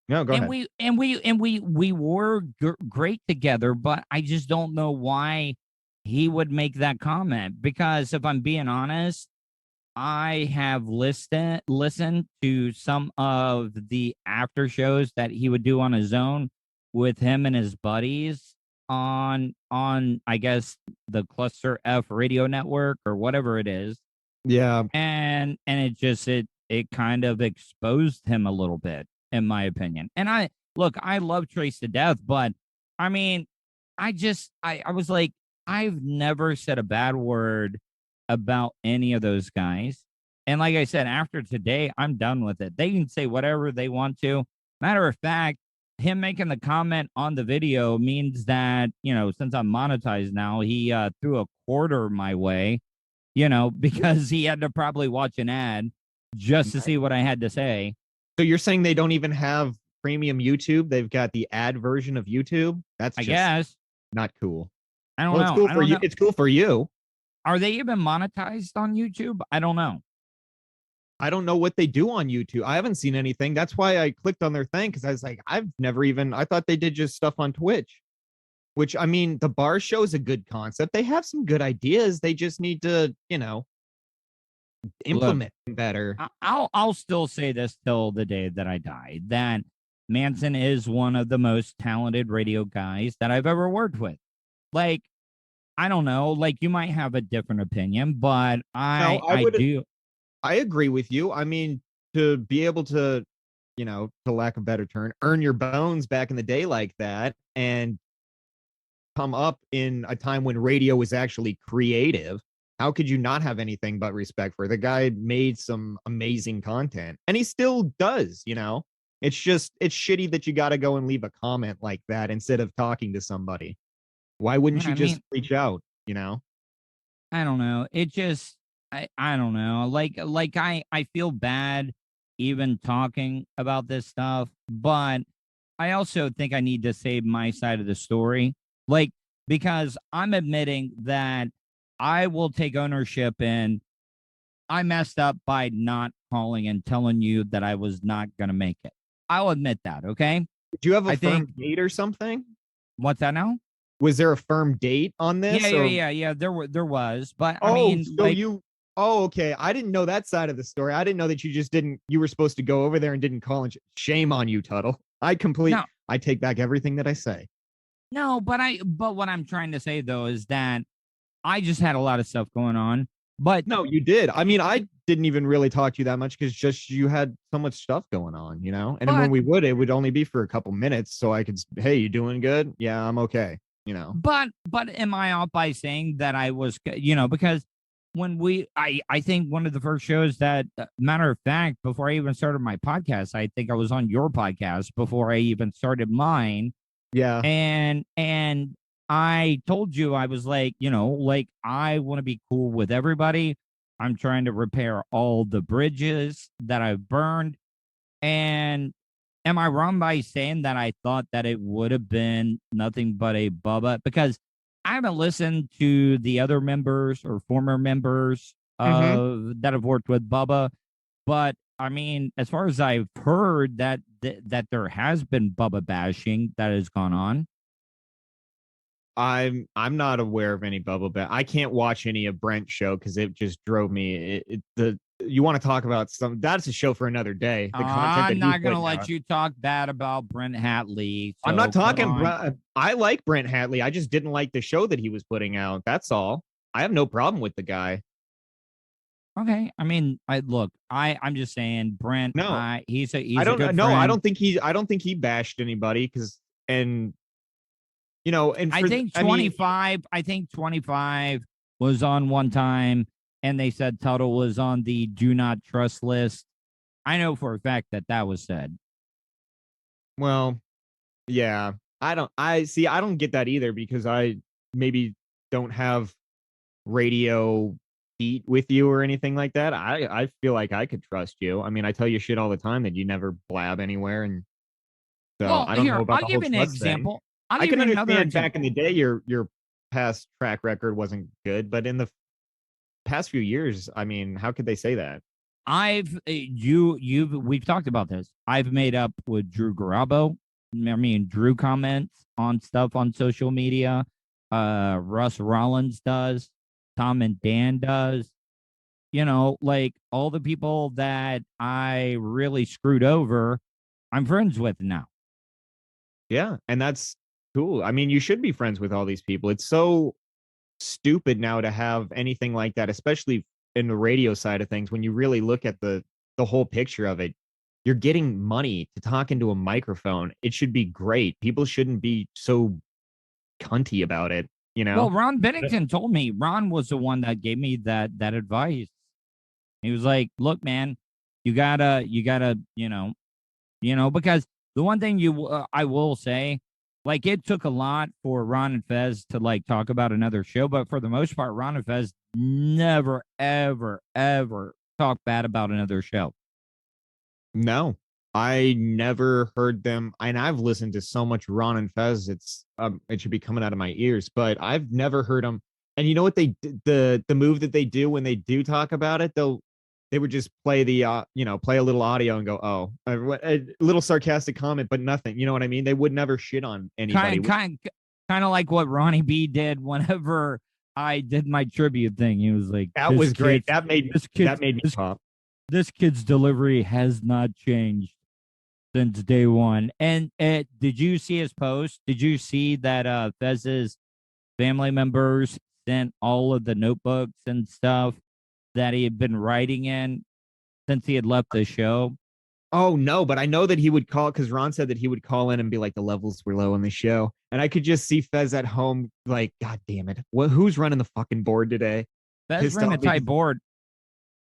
No, go ahead. We were great together, but I just don't know why he would make that comment. Because if I'm being honest, I have listened to some of the after shows that he would do on his own with him and his buddies on I guess the Cluster F radio network or whatever it is. Yeah, and it kind of exposed him a little bit, in my opinion. And I love Trace to death, but I mean, I was like, I've never said a bad word about any of those guys. And like I said, after today, I'm done with it. They can say whatever they want to. Matter of fact, him making the comment on the video means that, since I'm monetized now, he threw a quarter my way, because he had to probably watch an ad just to see what I had to say. So you're saying they don't even have premium YouTube? They've got the ad version of YouTube? That's I just guess. not cool. I don't know. It's cool for you. It's cool for you. Are they even monetized on YouTube? I don't know. I don't know what they do on YouTube. I haven't seen anything. That's why I clicked on their thing, because I was like, I thought they did just stuff on Twitch. Which, I mean, the bar show is a good concept. They have some good ideas. They just need to, implement better. I'll still say this till the day that I die, that Manson is one of the most talented radio guys that I've ever worked with. Like, I don't know, like you might have a different opinion, but I do. I agree with you. I mean, to be able to, to lack of a better term, earn your bones back in the day like that and come up in a time when radio was actually creative, how could you not have anything but respect for it? The guy made some amazing content, and he still does, It's shitty that you got to go and leave a comment like that instead of talking to somebody. Why wouldn't you just reach out, I don't know. It just, I don't know. Like I feel bad even talking about this stuff, but I also think I need to save my side of the story. Like, because I'm admitting that I will take ownership in I messed up by not calling and telling you that I was not going to make it. I'll admit that, okay? Did you have a firm date or something? What's that now? Was there a firm date on this? Yeah. There was, but I mean, so okay. I didn't know that side of the story. I didn't know that you were supposed to go over there and didn't call. And shame on you, Tuddle. I take back everything that I say. No, but what I'm trying to say though is that I just had a lot of stuff going on. But no, you did. I mean, I didn't even really talk to you that much because just you had so much stuff going on, And when it would only be for a couple minutes, so I could, hey, you doing good? Yeah, I'm okay. But am I off by saying that I was, because when I think one of the first shows that, matter of fact, before I even started my podcast, I think I was on your podcast before I even started mine. Yeah. And I told you, I was like, I want to be cool with everybody. I'm trying to repair all the bridges that I've burned. And am I wrong by saying that I thought that it would have been nothing but a Bubba? Because I haven't listened to the other members or former members that have worked with Bubba. But I mean, as far as I've heard that there has been Bubba bashing that has gone on. I'm not aware of any Bubba bash. I can't watch any of Brent's show because it just drove me. You want to talk about that's a show for another day. The content I'm not going to let you talk bad about Brent Hatley. I'm not talking. I like Brent Hatley. I just didn't like the show that he was putting out. That's all. I have no problem with the guy. Okay, I mean, I'm just saying, Brent. No, he's a I don't good no. friend. I don't think he bashed anybody and I think 25. I think 25 was on one time, and they said Tuddle was on the do not trust list. I know for a fact that was said. Well, yeah, I don't get that either because I maybe don't have radio heat with you or anything like that. I feel like I could trust you. I mean, I tell you shit all the time that you never blab anywhere, and so I don't know about I'll give an example. Thing. I can understand back in the day your past track record wasn't good, but in the past few years, I mean, how could they say that? We've talked about this. I've made up with Drew Garabo. I mean, Drew comments on stuff on social media. Russ Rollins does. Tom and Dan does. Like all the people that I really screwed over, I'm friends with now. Yeah, and that's cool. I mean, you should be friends with all these people. It's so stupid now to have anything like that, especially in the radio side of things. When you really look at the whole picture of it, you're getting money to talk into a microphone. It should be great. People shouldn't be so cunty about it, Well, Ron Bennington told me. Ron was the one that gave me that advice. He was like, look, man, you gotta, because The one thing I will say, like, it took a lot for Ron and Fez to, like, talk about another show, but for the most part, Ron and Fez never, ever, ever talk bad about another show. No, I never heard them, and I've listened to so much Ron and Fez, it should be coming out of my ears, but I've never heard them. And you know what the move that they do when they do talk about it, they would just play play a little audio and go, a little sarcastic comment, but nothing. You know what I mean? They would never shit on anybody. Kind of like what Ronnie B did whenever I did my tribute thing. He was like, that was great. That made me pop. This kid's delivery has not changed since day one. And did you see his post? Did you see that Fez's family members sent all of the notebooks and stuff that he had been writing in since he had left the show? Oh, no, but I know that he would call, because Ron said that he would call in and be like, the levels were low on the show. And I could just see Fez at home like, God damn it. Who's running the fucking board today? Fez ran a tight board.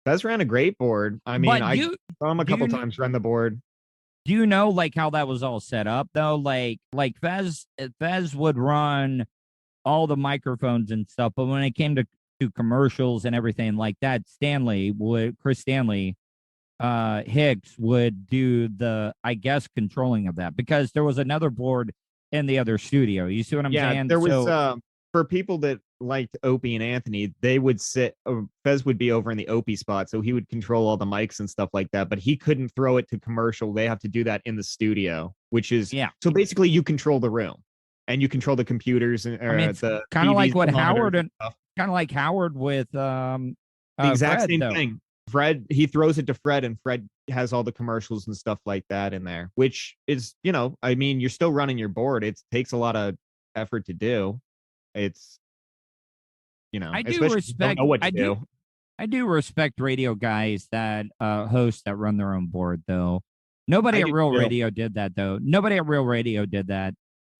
Fez ran a great board. I mean, I saw him a couple times run the board. Do you know, like, how that was all set up, though? Like Fez would run all the microphones and stuff, but when it came to commercials and everything like that, Chris Stanley Hicks would do the, I guess, controlling of that, because there was another board in the other studio. You see what I'm saying? Yeah, there was, for people that liked Opie and Anthony, they would Fez would be over in the Opie spot, so he would control all the mics and stuff like that, but he couldn't throw it to commercial. They have to do that in the studio, which is, so basically you control the room and you control the computers and the kind of like what Howard and kind of like Howard with the exact Fred, same though. thing. Fred, he throws it to Fred, and Fred has all the commercials and stuff like that in there, which is, I mean, you're still running your board. It takes a lot of effort to do. It's, I do respect. I do respect radio guys that hosts that run their own board, though. Nobody at Real Radio did that, though. Nobody at Real Radio did that.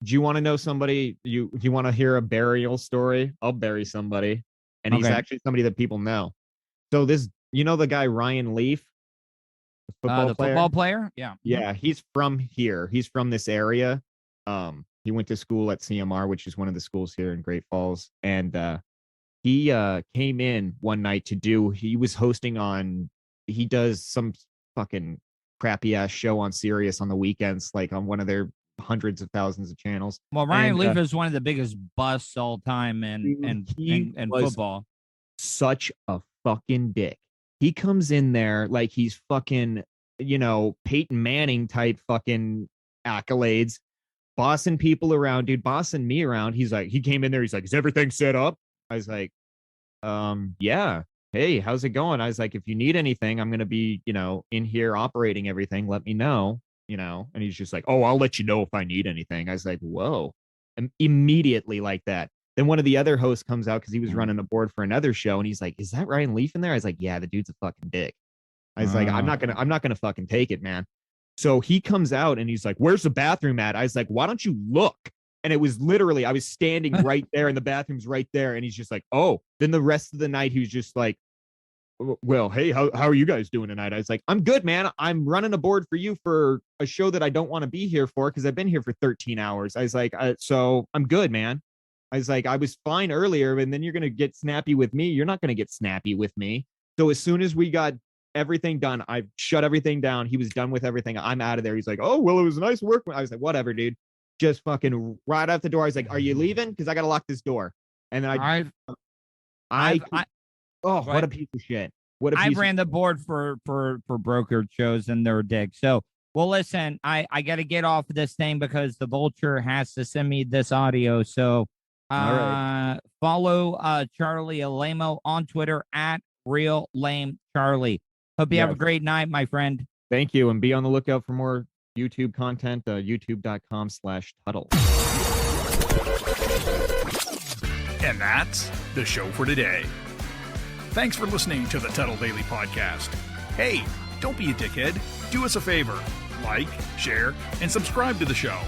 Do you want to know somebody? You want to hear a burial story? I'll bury somebody, and he's actually somebody that people know. So this, the guy Ryan Leaf, the football player. Yeah, he's from here. He's from this area. He went to school at CMR, which is one of the schools here in Great Falls, and he came in one night he was hosting he does some fucking crappy ass show on Sirius on the weekends, like on one of their hundreds of thousands of channels. Well, Ryan Leaf is one of the biggest busts all time in football. Such a fucking dick. He comes in there like he's fucking, Peyton Manning type fucking accolades, bossing people around, dude, bossing me around. He's like, he came in there, he's like, is everything set up? I was like, yeah. Hey, how's it going? I was like, if you need anything, I'm going to be, in here operating everything. Let me know, and he's just like, oh, I'll let you know if I need anything. I was like, whoa. And immediately like that. Then one of the other hosts comes out because he was running a board for another show. And he's like, is that Ryan Leaf in there? I was like, yeah, the dude's a fucking dick. I was like, I'm not going to fucking take it, man. So he comes out and he's like, where's the bathroom at? I was like, why don't you look? And it was literally, I was standing right there and the bathroom's right there. And he's just like, oh, then the rest of the night, he was just like, well, hey, how are you guys doing tonight? I was like, I'm good, man. I'm running a board for you for a show that I don't want to be here for, because I've been here for 13 hours. I was like, so I'm good, man. I was like, I was fine earlier, and then you're going to get snappy with me. You're not going to get snappy with me. So as soon as we got everything done, I shut everything down. He was done with everything. I'm out of there. He's like, oh, well, it was nice work. I was like, whatever, dude. Just fucking right out the door. I was like, are you leaving? Because I got to lock this door. And then what a piece of shit. I ran the board for brokered shows, and they're dicks. So, well, listen, I got to get off of this thing because the Vulture has to send me this audio. So, follow Charlie Alaimo on Twitter at Real Lame Charlie. Hope you have a great night, my friend. Thank you, and be on the lookout for more YouTube content. YouTube.com/Tuddle. And that's the show for today. Thanks for listening to the Tuddle Daily Podcast. Hey, don't be a dickhead. Do us a favor. Like, share, and subscribe to the show.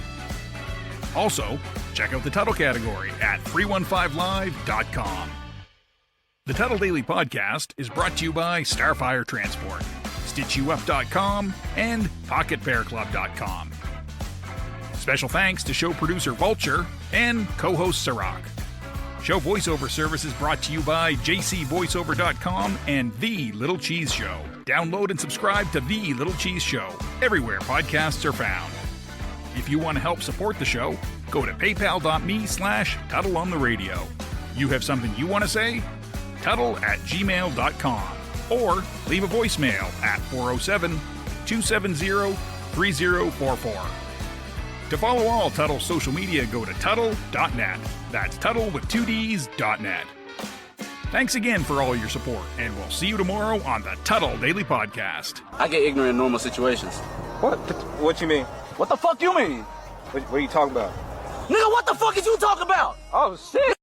Also, check out the Tuddle category at 315live.com. The Tuddle Daily Podcast is brought to you by Starfire Transport, StitchYouUp.com, and PocketPairClub.com. Special thanks to show producer Vulture and co-host Sirach. Show voiceover service is brought to you by jcvoiceover.com and The Little Cheese Show. Download and subscribe to The Little Cheese Show everywhere podcasts are found. If you want to help support the show, go to paypal.me/TuddleOnTheRadio. You have something you want to say? Tuddle@gmail.com or leave a voicemail at 407-270-3044. To follow all Tuddle social media, go to Tuddle.net. That's Tuddle with 2Ds.net. Thanks again for all your support, and we'll see you tomorrow on the Tuddle Daily Podcast. I get ignorant in normal situations. What you mean? What the fuck you mean? What are you talking about? Nigga, what the fuck is you talking about? Oh, shit!